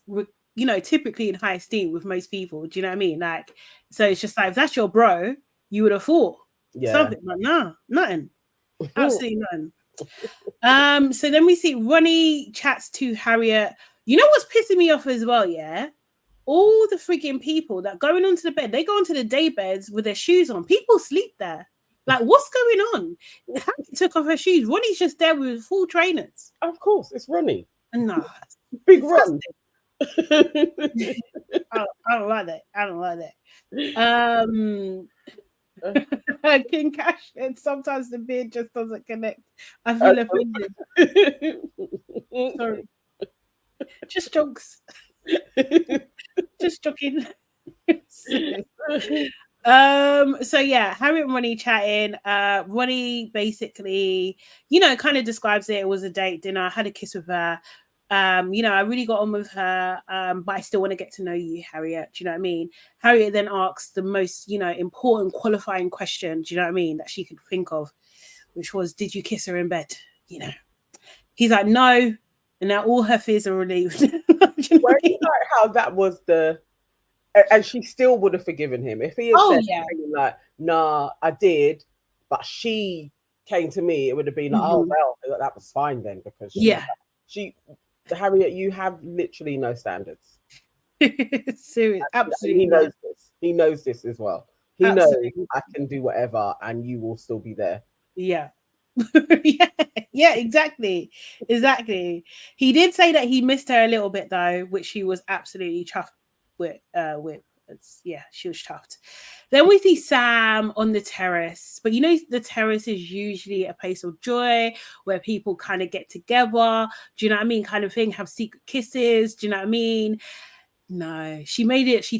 typically in high esteem with most people. Do you know what I mean? Like, so it's just like, if that's your bro, you would have thought something, but no, nothing, absolutely nothing. So then we see Ronnie chats to Harriet. You know what's pissing me off as well? Yeah, all the freaking people that going onto the bed, they go onto the day beds with their shoes on. People sleep there. Like, what's going on? Harriet took off her shoes. Ronnie's just there with full trainers. Of course, it's Ronnie. No, big Ron. I don't like that. King Cash, and sometimes the beard just doesn't connect. I feel offended. Sorry. Just jokes. Just joking. So yeah, Harriet and Ronnie chatting. Ronnie basically, kind of describes it. It was a date dinner. I had a kiss with her. I really got on with her, but I still want to get to know you, Harriet. Do you know what I mean? Harriet then asks the most, important qualifying question, do you know what I mean, that she could think of, which was, did you kiss her in bed? He's like, no, and now all her fears are relieved. Like how that was and she still would have forgiven him if he had said like, nah, I did, but she came to me. It would have been like, oh well, that was fine then, because she Harriet, you have literally no standards. Serious, absolutely. He knows this. He knows this as well. He knows Absolutely. I can do whatever and you will still be there. Yeah. Yeah, exactly. He did say that he missed her a little bit though, which she was absolutely chuffed with. Yeah, she was chuffed. Then we see Sam on the terrace, but the terrace is usually a place of joy where people kind of get together. Do you know what I mean? Kind of thing, have secret kisses. Do you know what I mean? No, she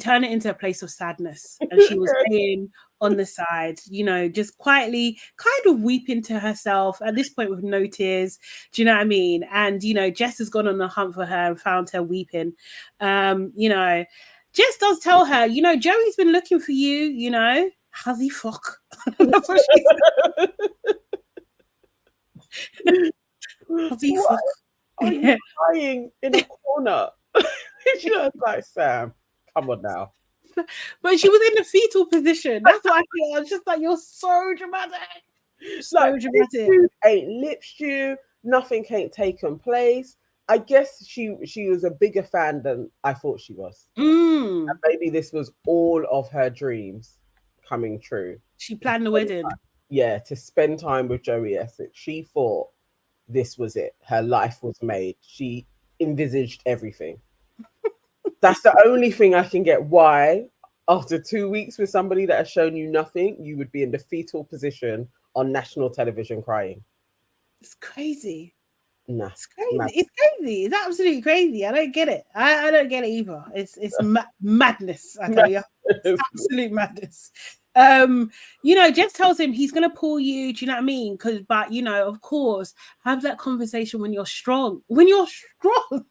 turned it into a place of sadness, and she was staying on the side, just quietly kind of weeping to herself at this point with no tears. Do you know what I mean? And Jess has gone on the hunt for her and found her weeping. Jess does tell her, Joey's been looking for you, how's he fuck? That's what she said. How's he fuck? Are you crying in a corner? Like, Sam, come on now. But she was in the fetal position. That's what I feel. I was just like, you're so dramatic. So dramatic. Ain't lipped you. Nothing ain't taken place. I guess she was a bigger fan than I thought she was. And maybe this was all of her dreams coming true. She planned the wedding. Yeah, to spend time with Joey Essex. She thought this was it. Her life was made. She envisaged everything. That's the only thing I can get why, after 2 weeks with somebody that has shown you nothing, you would be in the fetal position on national television crying. It's crazy. Nah, it's crazy. It's crazy. It's absolutely crazy. I don't get it. I don't get it either. It's madness. I tell you, it's absolute madness. Jess tells him he's gonna pull you. Do you know what I mean? But of course, have that conversation when you're strong. When you're strong.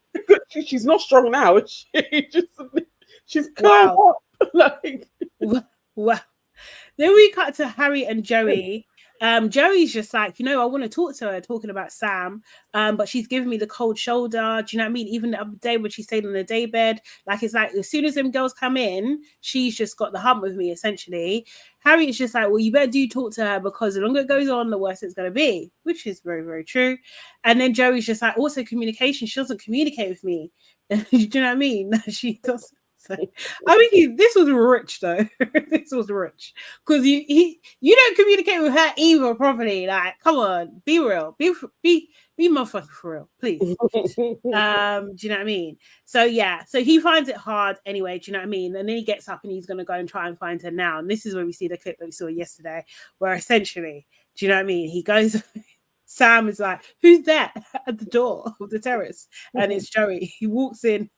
She's not strong now. She's wow. Like wow. Then we cut to Harry and Joey. Joey's just like, I want to talk to her, talking about Sam, but she's giving me the cold shoulder. Do you know what I mean? Even the other day when she stayed on the day bed, like, it's like as soon as them girls come in, she's just got the hump with me, essentially. Harry is just like, well, you better do talk to her, because the longer it goes on, the worse it's going to be, which is very, very true. And then Joey's just like, also communication, she doesn't communicate with me. Do you know what I mean? She doesn't. So, I mean, this was rich though. This was rich, because you don't communicate with her either properly. Like, come on, be real, be motherfucking for real, please. Do you know what I mean? So yeah, so he finds it hard anyway. Do you know what I mean? And then he gets up and he's gonna go and try and find her now. And this is where we see the clip that we saw yesterday, where essentially, do you know what I mean? He goes. Sam is like, "Who's that at the door of the terrace?" And it's Joey. He walks in.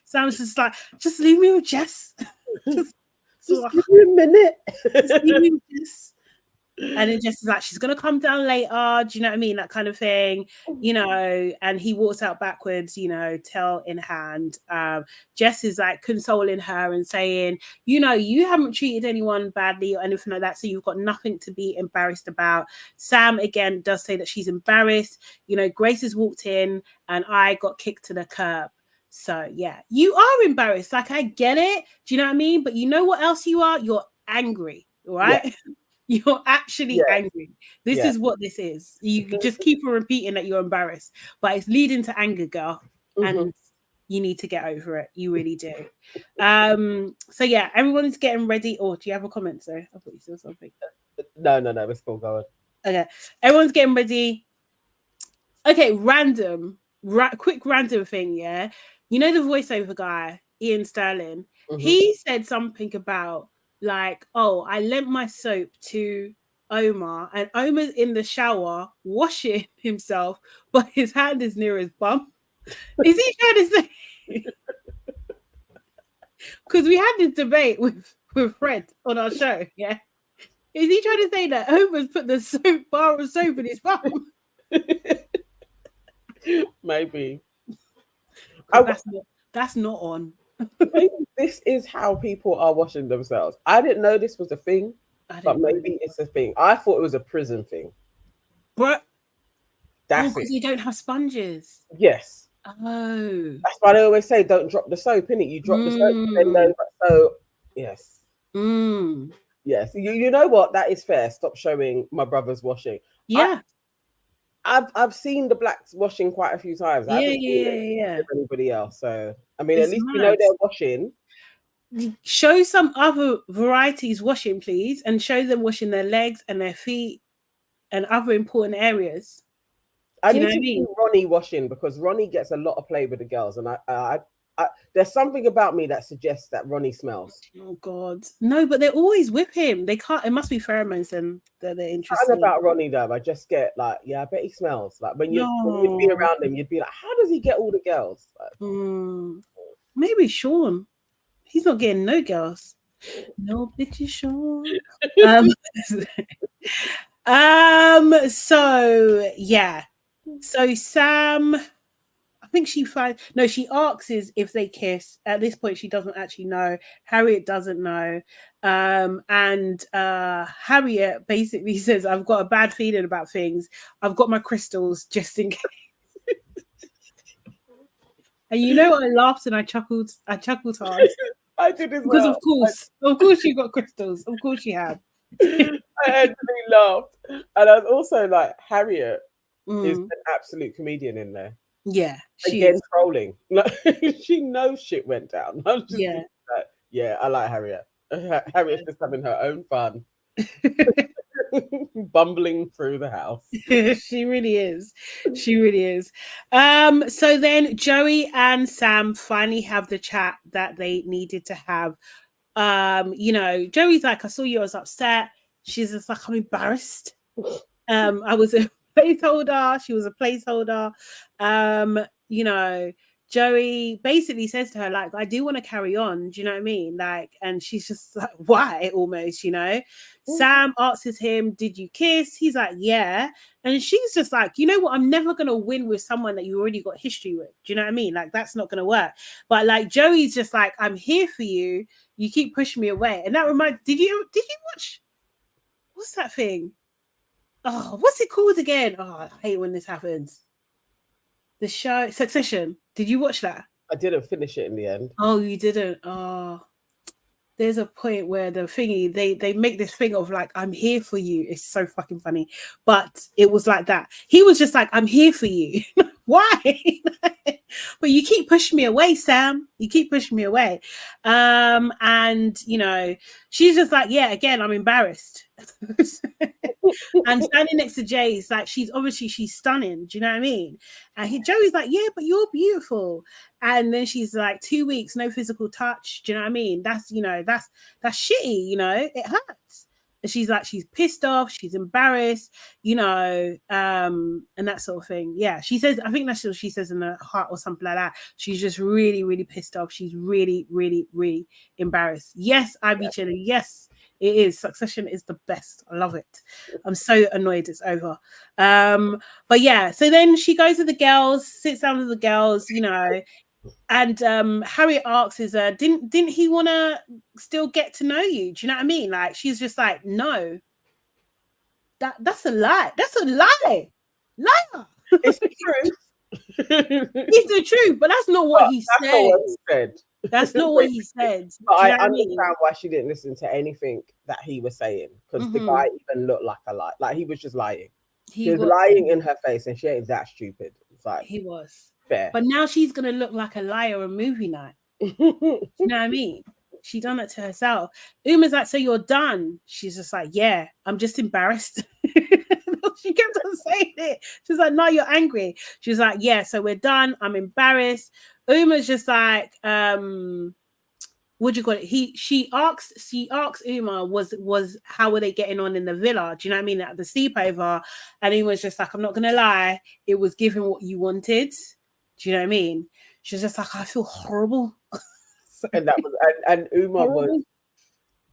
Sam's just like, just leave me with Jess. just give me a minute. Just leave me with Jess. And then Jess is like, she's gonna come down later. Do you know what I mean? That kind of thing, And he walks out backwards, tail in hand. Jess is like consoling her and saying, you haven't treated anyone badly or anything like that, so you've got nothing to be embarrassed about. Sam again does say that she's embarrassed. Grace has walked in and I got kicked to the curb. So yeah, you are embarrassed. Like, I get it. Do you know what I mean? But you know what else you are? You're angry, right? Yeah. You're actually angry. This is what this is. You just keep on repeating that you're embarrassed, but it's leading to anger, girl. And you need to get over it. You really do. So yeah, everyone's getting ready. Or do you have a comment, sir? I thought you said something. No. Let's go on. Okay. Everyone's getting ready. Okay, quick random thing, yeah. The voiceover guy, Ian Sterling, he said something about, like, oh, I lent my soap to Omar and Omar's in the shower washing himself, but his hand is near his bum. Is he trying to say? Because we had this debate with Fred on our show, yeah. Is he trying to say that Omar's put the bar of soap in his bum? Maybe. That's not on. Maybe this is how people are washing themselves. I didn't know this was a thing, but maybe it's a thing. I thought it was a prison thing. But that's because you don't have sponges. Yes. Oh. That's why they always say don't drop the soap, innit? You drop the soap, then no. So yes. Yes. You know what? That is fair. Stop showing my brother's washing. Yeah. I've seen the blacks washing quite a few times. I haven't seen it with anybody else. So I mean, It's at least mad. you know they're washing. Show some other varieties washing, please, and show them washing their legs and their feet and other important areas. I need to see Ronnie washing, because Ronnie gets a lot of play with the girls, and I there's something about me that suggests that Ronnie smells. Oh God, no! But they're always with him. They can't. It must be pheromones then that they're interested. Something about Ronnie though, I just get like, yeah, I bet he smells. Like when you'd be around him, you'd be like, how does he get all the girls? Like, maybe Sean. He's not getting no girls. No bitches, Sean. So yeah. So Sam, I think she asks if they kiss. At this point, she doesn't actually know. Harriet doesn't know. And Harriet basically says, I've got a bad feeling about things. I've got my crystals just in case. And you know, I laughed and I chuckled hard. I did as because well. Of course you got crystals. Of course you have. I actually laughed. And I was also like, Harriet is an absolute comedian in there. Yeah. Again, trolling. She knows shit went down. I'm just like, yeah, I like Harriet. Harriet's just having her own fun. Bumbling through the house. She really is. So then Joey and Sam finally have the chat that they needed to have. Joey's like, I saw you, I was upset. She's just like, I'm embarrassed. I was a placeholder. She was a placeholder. Joey basically says to her, like, I do want to carry on. Do you know what I mean? Like, and she's just like, why? Almost, Sam asks him, did you kiss? He's like, yeah. And she's just like, you know what? I'm never going to win with someone that you already got history with. Do you know what I mean? Like, that's not going to work. But like, Joey's just like, I'm here for you. You keep pushing me away. And that reminds, did you watch? What's that thing? Oh, what's it called again? Oh, I hate when this happens. The show Succession. Did you watch that? I didn't finish it in the end. Oh, you didn't? Oh, there's a point where the thingy, they make this thing of like, I'm here for you. It's so fucking funny. But it was like that. He was just like, I'm here for you. Why? But you keep pushing me away, Sam. You keep pushing me away. And she's just like, yeah, again, I'm embarrassed. And standing next to Jay is like, she's stunning. Do you know what I mean? And Joey's like, yeah, but you're beautiful. And then she's like, 2 weeks, no physical touch. Do you know what I mean? That's shitty. It hurts. And she's like, she's pissed off, she's embarrassed, and that sort of thing. Yeah, she says, I think that's what she says in the heart or something like that. She's just really, really pissed off. She's really, really, really embarrassed. Yes, Ivy Chili. Yes, it is. Succession is the best. I love it. I'm so annoyed it's over. But yeah, so then she goes with the girls, sits down with the girls, and Harriet asks, didn't he want to still get to know you? Do you know what I mean? Like, she's just like, no. That's a lie. That's a lie. Liar. It's the truth. It's the truth, but that's not what he said. Not what he said. That's not what he said. But I understand why she didn't listen to anything that he was saying, because the guy even looked like a lie. Like, he was just lying. He was lying in her face, and she ain't that stupid. It's like, he was. Fair. But now she's gonna look like a liar on movie night. You know what I mean? She done it to herself. Uma's like, so you're done? She's just like, yeah, I'm just embarrassed. She kept on saying it. She's like, no, you're angry. She's like, yeah, so we're done. I'm embarrassed. Uma's just like, what do you call it? She asks Uma, was how were they getting on in the villa? Do you know what I mean? At the sleepover. And Uma's just like, I'm not gonna lie, it was giving what you wanted. Do you know what I mean? She's just like, I feel horrible. And that was and Uma was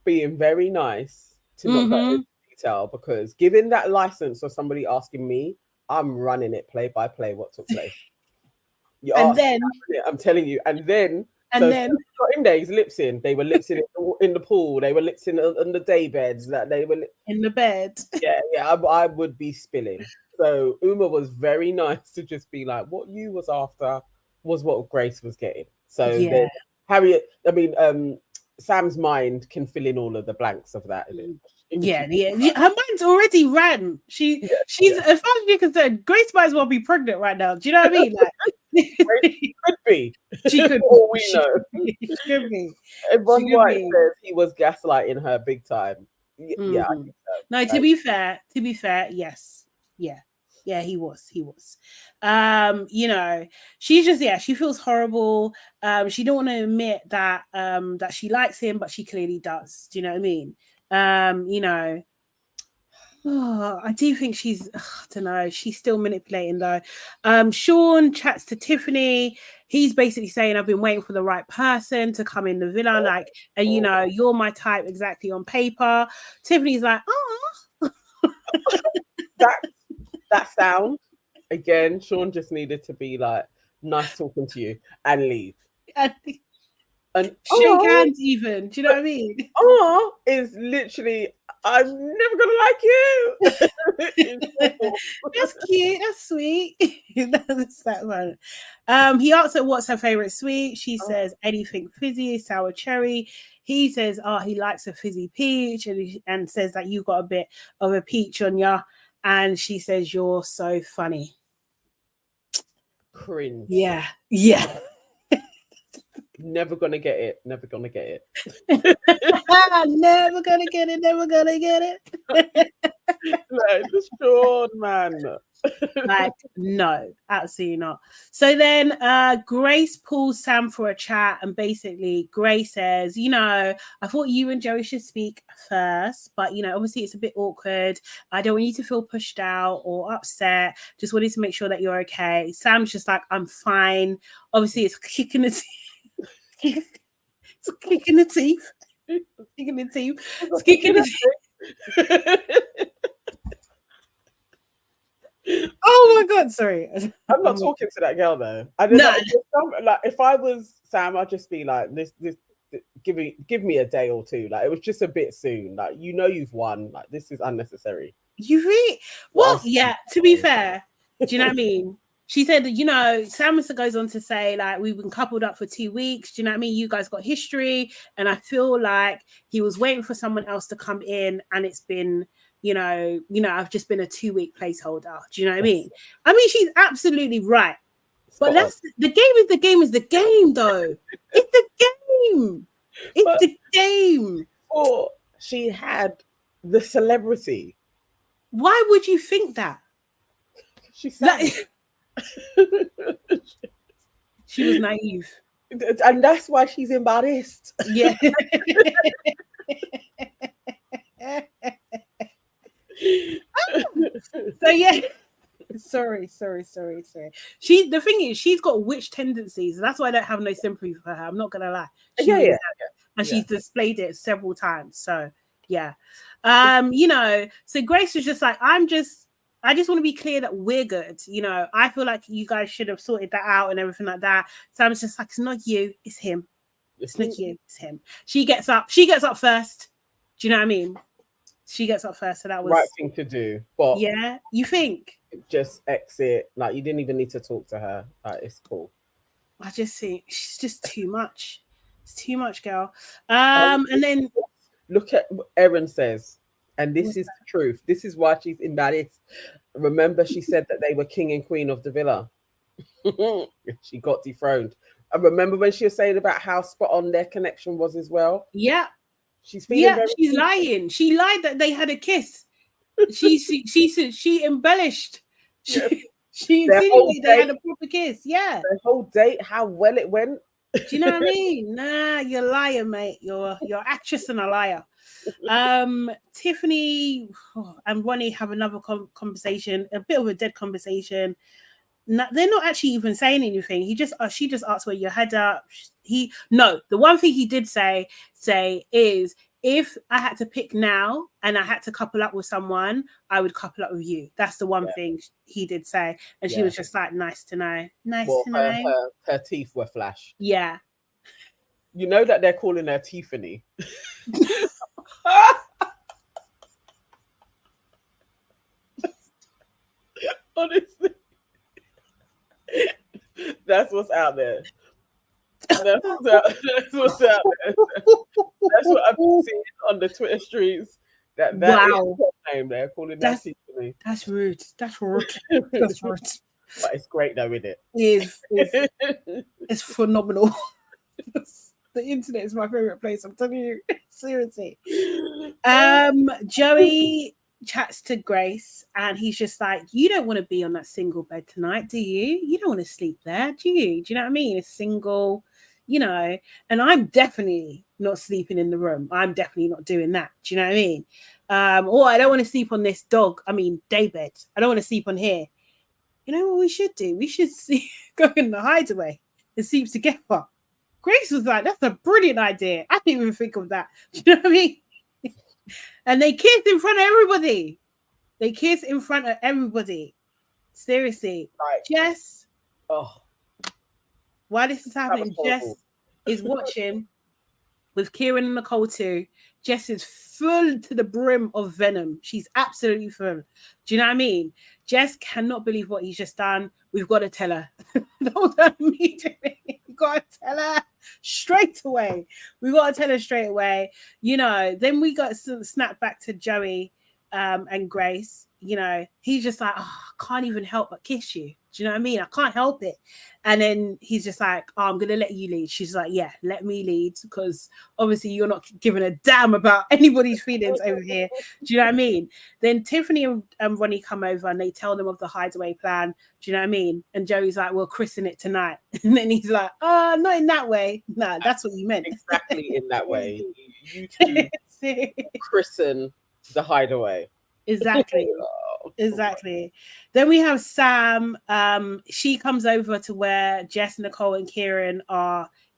being very nice to not go into detail, because given that license of somebody asking me, I'm running it play by play what took place. I'm telling you, and then got in there, he's lip-syncing. They were lip-syncing in the pool. They were lip-syncing on the day beds. That they were in the bed. Yeah, I would be spilling. So Uma was very nice to just be like, what you was after was what Grace was getting. So then Harriet, Sam's mind can fill in all of the blanks of that. Yeah. Her mind's already ran. She's as far as you're concerned, Grace might as well be pregnant right now. Do you know what I mean? Like, could be. She could. All we know. She could be. Ron White says he was gaslighting her big time. Yeah, I think so. No, to be fair, yes. Yeah, he was. You know, she's just, she feels horrible. She don't want to admit that that she likes him, but she clearly does. Do you know what I mean? You know, I do think she's, I don't know, she's still manipulating though. Sean chats to Tiffany. He's basically saying, I've been waiting for the right person to come in the villa, like, and you know, you're my type exactly on paper. Tiffany's like, oh. that sound again. Sean just needed to be like, nice talking to you, and leave. And shake hands even. Do you know what I mean? Is literally, I'm never gonna like you. That's cute. That's sweet. That's that one. He asks her what's her favorite sweet. She says anything fizzy, sour cherry. He says, he likes a fizzy peach, and says that you got a bit of a peach on ya. And she says, you're so funny. Cringe. Yeah. Never gonna get it. Never gonna get it. Like, just Sean, man. Like, no, absolutely not. So then Grace pulls Sam for a chat, and basically Grace says, you know, I thought you and Joey should speak first, but you know, obviously it's a bit awkward. I don't want you to feel pushed out or upset. Just wanted to make sure that you're okay. Sam's just like, I'm fine. Obviously it's kicking the teeth. It's kicking the teeth. Kicking the teeth. It's kicking the teeth. Oh my god, sorry. I'm not talking to that girl though. I don't know. Like, if I was Sam, I'd just be like, this give me a day or two. Like, it was just a bit soon. Like, you know, you've won. Like, this is unnecessary. You really? Well, yeah, to be fair, do you know what I mean? She said, you know, Sam goes on to say, like, we've been coupled up for 2 weeks. Do you know what I mean? You guys got history. And I feel like he was waiting for someone else to come in, and it's been, you know, I've just been a 2-week placeholder. Do you know what I mean? I mean, she's absolutely right. But that's the game is the game, though. It's the game. It's the game. Or she had the celebrity. Why would you think that? She said she was naive. And that's why she's embarrassed. Yeah. So yeah. Sorry. The thing is, she's got witch tendencies. That's why I don't have no sympathy for her. I'm not gonna lie. And she's displayed it several times. So yeah. You know, so Grace was just like, I just want to be clear that we're good. You know, I feel like you guys should have sorted that out and everything like that. So I'm just like, it's not you, it's him. It's not you, it's him. She gets up first. Do you know what I mean? She gets up first. So that was right thing to do. But yeah, you think? Just exit. Like, you didn't even need to talk to her. Like, it's cool. I just think she's just too much. It's too much, girl. And then look at what Erin says. And this is the truth. This is why she's embarrassed. Remember, she said that they were king and queen of the villa. She got dethroned. And remember when she was saying about how spot on their connection was as well? Yeah. She's lying. She lied that they had a kiss. She embellished. She insinuated they had a proper kiss. Yeah. The whole date, how well it went. Do you know what I mean? Nah, you're a liar, mate. You're actress and a liar. Tiffany and Ronnie have another conversation, a bit of a dead conversation. They're not actually even saying anything. She just asked where your head up. The one thing he did say is, if I had to pick now and I had to couple up with someone, I would couple up with you. That's the one thing he did say. And she was just like, nice to know. To know. Her teeth were flash. Yeah. You know that they're calling her Tiffany. Honestly. That's what's out there. That's what's out there. That's what I've been seeing on the Twitter streets. That wow. is her name there, calling that to me. That's rude. That's rude. That's rude. But it's great though, isn't it? It's phenomenal. The internet is my favorite place. I'm telling you, seriously. Joey chats to Grace, and he's just like, "You don't want to be on that single bed tonight, do you? You don't want to sleep there, do you? Do you know what I mean? It's single, you know." And I'm definitely not sleeping in the room. I'm definitely not doing that. Do you know what I mean? Or I don't want to sleep on this day bed. I don't want to sleep on here. You know what we should do? We should go in the hideaway and sleep together. Grace was like, "That's a brilliant idea. I didn't even think of that." Do you know what I mean? And they kissed in front of everybody. They kiss in front of everybody. Seriously. Right. Jess. Oh. While this is happening, Jess is watching with Kieran and Nicole too. Jess is full to the brim of venom. She's absolutely full. Do you know what I mean? Jess cannot believe what he's just done. We've got to tell her. Immediately. We've got to tell her straight away. We've got to tell her straight away. You know, then we got snapped back to Joey and Grace. You know, he's just like, "Oh, I can't even help but kiss you." Do you know what I mean? I can't help it. And then he's just like, "Oh, I'm going to let you lead." She's like, "Yeah, let me lead, because obviously you're not giving a damn about anybody's feelings over here." Do you know what I mean? Then Tiffany and Ronnie come over and they tell them of the hideaway plan. Do you know what I mean? And Joey's like, "We'll christen it tonight." And then he's like, "Not in that way." No, that's what you meant. Exactly in that way. You two christen the hideaway. Exactly. Exactly. Then we have Sam. She comes over to where Jess, Nicole, and Kieran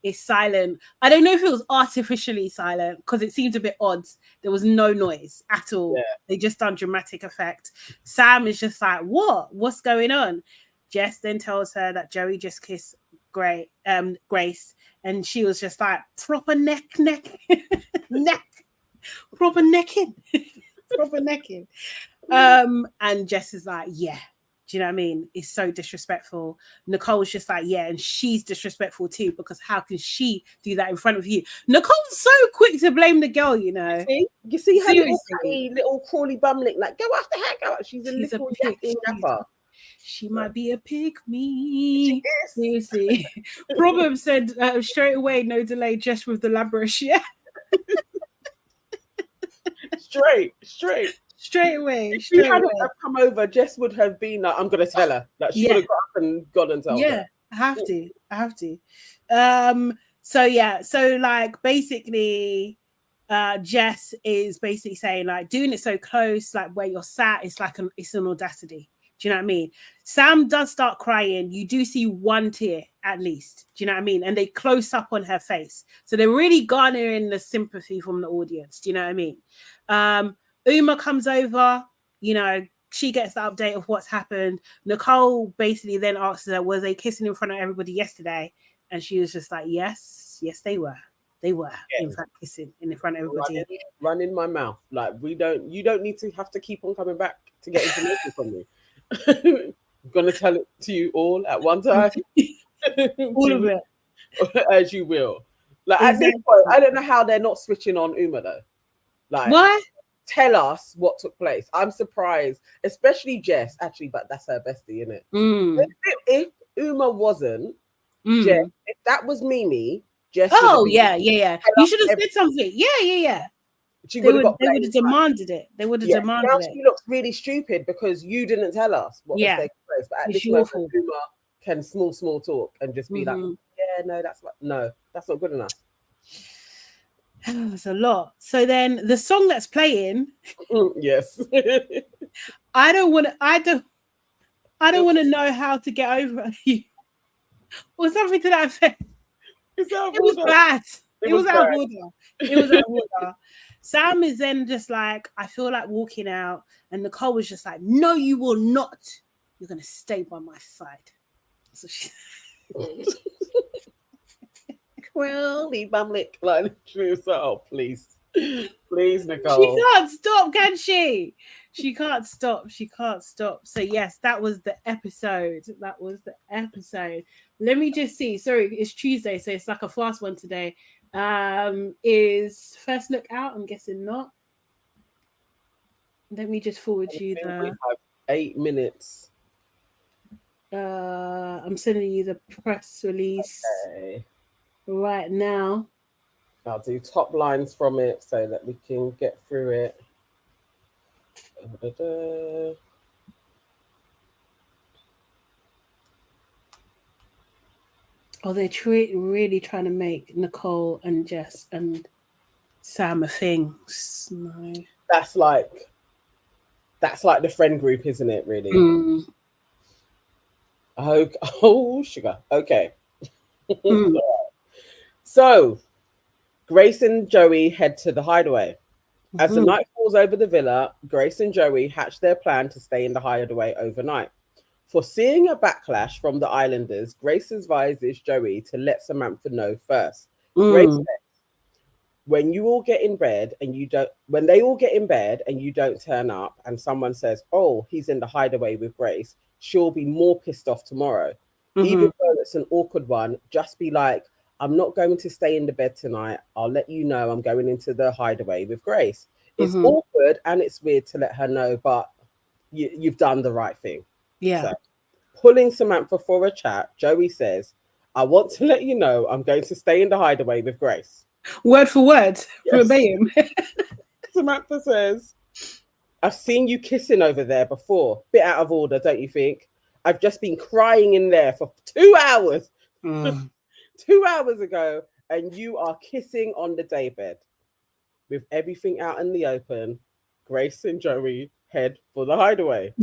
is silent. I don't know if it was artificially silent because it seemed a bit odd. There was no noise at all. Yeah. They just done dramatic effect. Sam is just like, "What's going on?" Jess then tells her that Joey just kissed Grace, and she was just like, "Proper neck, proper necking." Proper necking. And Jess is like, "Yeah." Do you know what I mean? It's so disrespectful. Nicole's just like, "Yeah," and she's disrespectful too, because how can she do that in front of you? Nicole's so quick to blame the girl, you know. You see her little crawly bum lick, like, "Go after her, go out." She's a little yapper. She might be a pick-me. Seriously. Proverbs said straight away, no delay, just with the LABRISH. Yeah. Straight away. If she hadn't have come over, Jess would have been like, "I'm gonna tell her." Like, she would have got up and gone and told her. Yeah, I have to. So like basically Jess is basically saying, like, doing it so close, like where you're sat, it's an audacity. Do you know what I mean? Sam does start crying. You do see one tear at least. Do you know what I mean? And they close up on her face. So they're really garnering the sympathy from the audience. Do you know what I mean? Uma comes over, you know, she gets the update of what's happened. Nicole basically then asks her, "Were they kissing in front of everybody yesterday?" And she was just like, yes, they were. They were, in fact, kissing in front of everybody. Running my mouth. Like, you don't need to have to keep on coming back to get information from me. I'm gonna tell it to you all at one time. All of it. As you will. Like, exactly. At this point, I don't know how they're not switching on Uma though. Like, what? Tell us what took place. I'm surprised, especially Jess, actually, but that's her bestie, isn't it? If Uma wasn't Jess, if that was Mimi, Jess. Oh, yeah. You should have said something. Yeah. They would have demanded it. They would have demanded it. Now she looks really stupid because you didn't tell us what was taking place. But at this moment, Uma can small talk and just be like, "Yeah, no, that's not good enough." It's a lot. So then the song that's playing, yes. I don't want to know how to get over you, or something to that effect. It was bad. It was out of order. Sam is then just like, "I feel like walking out," and Nicole was just like, "No, you will not. You're gonna stay by my side." So she. Really bum lick, like, so please, Nicole. She can't stop, can she? She can't stop. So yes, that was the episode. Let me just see. Sorry, it's Tuesday, so it's like a fast one today. Is First Look out? I'm guessing not. Let me just forward you I think we the. have 8 minutes. I'm sending you the press release Okay. right now. I'll do top lines from it so that we can get through it. Da-da-da. Oh, they're really trying to make Nicole and Jess and Sam a thing. No. That's like the friend group, isn't it? Really. Mm. Oh, sugar. Okay. Mm. So Grace and Joey head to the hideaway. As the Mm-hmm. night falls over the villa, Grace and Joey hatch their plan to stay in the hideaway overnight. Foreseeing a backlash from the islanders, Grace advises Joey to let Samantha know first. Grace Mm. says, when you all get in bed and you don't when they all get in bed and you don't turn up and someone says, oh, he's in the hideaway with Grace, she'll be more pissed off tomorrow. Even Mm-hmm. though it's an awkward one, just be like, I'm not going to stay in the bed tonight. I'll let you know I'm going into the hideaway with Grace. It's Mm-hmm. awkward and it's weird to let her know, but you've done the right thing. Yeah. So pulling Samantha for a chat, Joey says, I want to let you know I'm going to stay in the hideaway with Grace. Word for word, Yes. verbatim. Samantha says, I've seen you kissing over there before. Bit out of order, don't you think? I've just been crying in there for 2 hours. Mm. 2 hours ago, and you are kissing on the daybed. With everything out in the open, Grace and Joey head for the hideaway.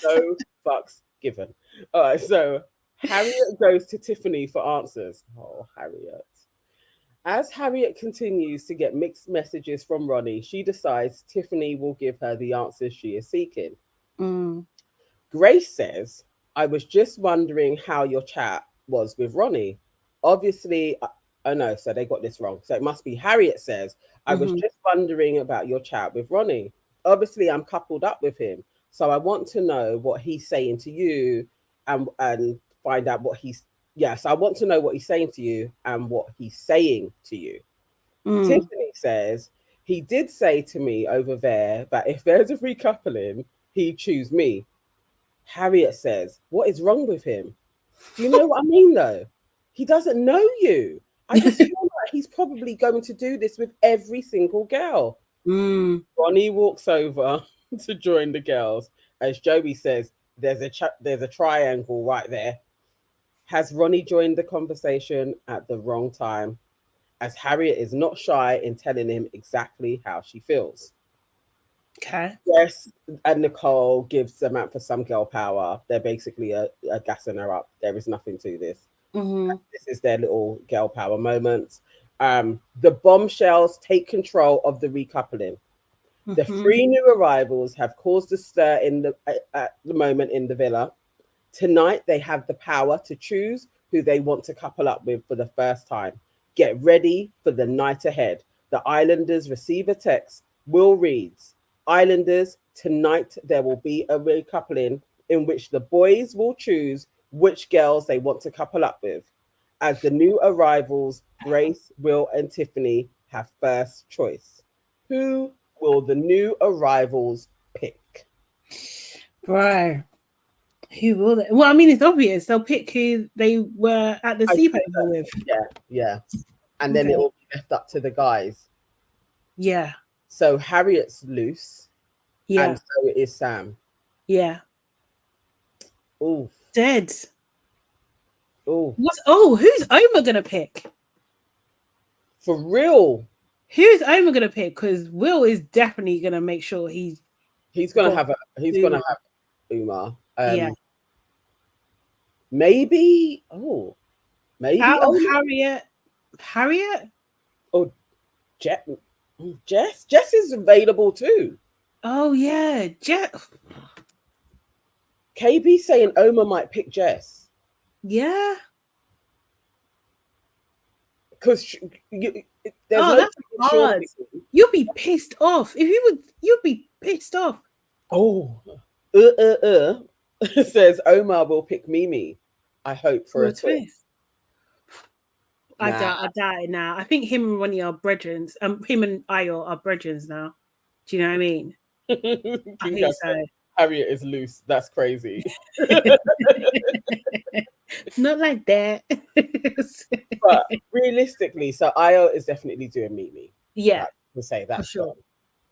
No fucks given. All right, so Harriet goes to Tiffany for answers. Oh, Harriet. As Harriet continues to get mixed messages from Ronnie, she decides Tiffany will give her the answers she is seeking. Mm. Grace says, I was just wondering how your chat was with Ronnie. Obviously, oh no, so they got this wrong. So it must be Harriet says, I was Mm-hmm. just wondering about your chat with Ronnie. Obviously, I'm coupled up with him. So I want to know what he's saying to you and find out what he's, yes, I want to know what he's saying to you and what he's saying to you. Mm. Tiffany says, he did say to me over there that if there's a recoupling, he'd choose me. Harriet says, what is wrong with him? Do you know what I mean, though? He doesn't know you. I just feel like he's probably going to do this with every single girl. Mm. Ronnie walks over to join the girls. As Joey says, there's a triangle right there. Has Ronnie joined the conversation at the wrong time? As Harriet is not shy in telling him exactly how she feels. Okay. Yes, and Nicole gives Samantha some girl power. They're basically gassing her up. There is nothing to this. Mm-hmm. This is their little girl power moment. The bombshells take control of the recoupling. The Mm-hmm. 3 new arrivals have caused a stir in at the moment in the villa. Tonight, they have the power to choose who they want to couple up with for the first time. Get ready for the night ahead. The Islanders receive a text. Will reads, Islanders, tonight there will be a recoupling in which the boys will choose which girls they want to couple up with. As the new arrivals, Grace, Will, and Tiffany have first choice. Who will the new arrivals pick? Right. Who will they? Well, I mean, it's obvious. They'll pick who they were at the I think sleepover with. yeah. And then Okay. it will be left up to the guys. Yeah. So Harriet's loose, Yeah. and so is Sam. Yeah. Ooh, Dead. ooh, What? Oh, who's Oma gonna pick? for real. Who's Oma gonna pick? Because Will is definitely gonna make sure he's He's gonna got have Uma. Umar. Yeah. Maybe. Maybe Out of Omar Harriet. Harriet? or Je- Jess. Jess is available too. Oh yeah. Jeff. KB saying Omar might pick Jess Yeah. because there's Oh, no that's sure. hard. You'll be pissed off. If you would, you'd be pissed off. Oh, says Omar will pick Mimi. I hope for For a a twist. twist. I Nah, doubt it now. I think him and Ronnie are brethren. Him and Ayo are brethren now. Do you know what I mean? I think so. Harriet is loose. That's crazy. Not like that. But realistically, so Io is definitely doing Meet Me. Yeah. Like, we'll say that's sure. gone.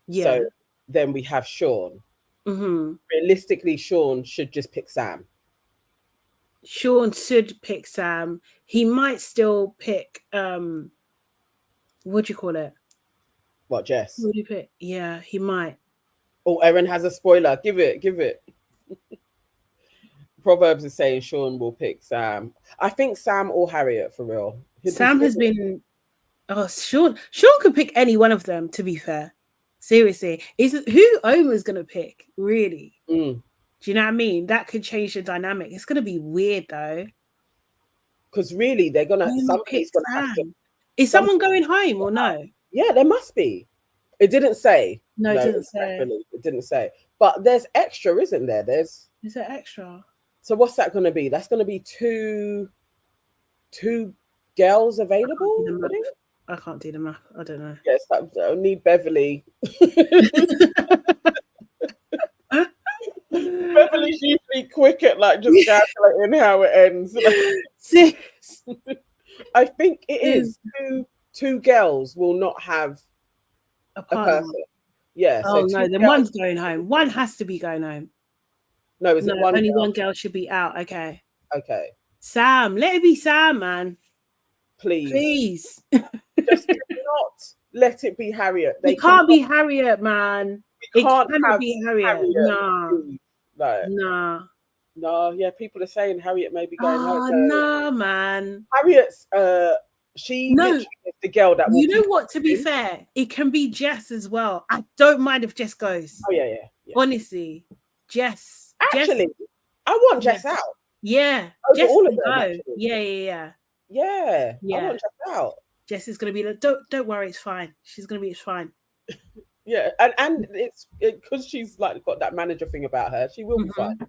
Yeah. So then we have Sean. Realistically, Sean should just pick Sam. Sean should pick Sam. He might still pick what do you call it? What, Jess? Who would you pick? Yeah, he might. Oh, Erin has a spoiler. Give it. Proverbs is saying Sean will pick Sam. I think Sam or Harriet, for real. Sam has been... Oh, Sean could pick any one of them, to be fair. Seriously. Who Omar's going to pick, really? Do you know what I mean? That could change the dynamic. It's going to be weird, though. Because really, they're going to... Somebody's going to have to... Is someone going home or no? Yeah, there must be. It didn't say. No, it didn't say. It didn't say. But there's extra, isn't there? Is there extra? So what's that going to be? That's going to be two girls available? I can't do the math. I don't know. Yes, I need Beverly. Beverly's usually quick at like just calculating how it ends. I think it is two girls will not have a person. Yeah. Oh no, then one's going home. One has to be going home. No, is it one? Only one girl should be out. Okay. Okay. Sam, let it be Sam, man. Please. Just not let it be Harriet. It can't be Harriet, man. It can't be Harriet. Nah. No, yeah, people are saying Harriet may be going home. Nah, man. Harriet's she is the girl that will... You know what, to be fair, it can be Jess as well. I don't mind if Jess goes. Oh yeah. Honestly, Jess. Actually, I want Jess out. Yeah. Jess can go. Yeah. I want Jess out. Jess is gonna be like, don't worry, it's fine. She's gonna be, it's fine. Yeah, and it's because she's like got that manager thing about her. She will be fine.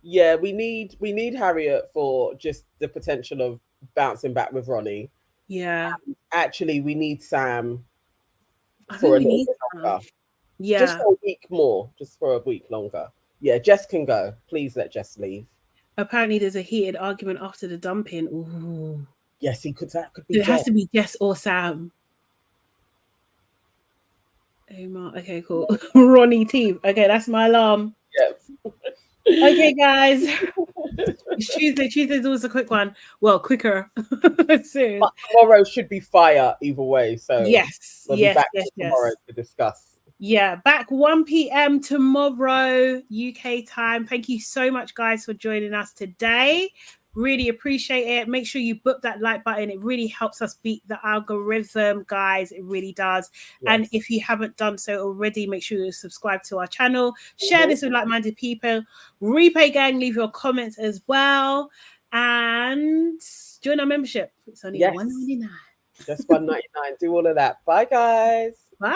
Yeah, we need Harriet for just the potential of bouncing back with Ronnie. Yeah. Actually, we need Sam for a little bit longer. Yeah. Just for a week more. Just for a week longer. Yeah, Jess can go. Please let Jess leave. Apparently, there's a heated argument after the dumping. Ooh. Yes, that could be. It has to be Jess or Sam. Omar. Okay, cool. Ronnie team. Okay, that's my alarm. Yes. Okay, guys. Tuesday's always a quick one. Well, quicker. Soon. But tomorrow should be fire either way. So we'll be back tomorrow to discuss. Yeah, back 1 p.m. tomorrow, UK time. Thank you so much, guys, for joining us today. Really appreciate it. Make sure you book that like button. It really helps us beat the algorithm, guys. It really does. Yes. And if you haven't done so already, make sure you subscribe to our channel. Share this with like-minded people. Replay gang, leave your comments as well. And join our membership. It's only $1.99. Just $1.99. Do all of that. Bye, guys. Bye.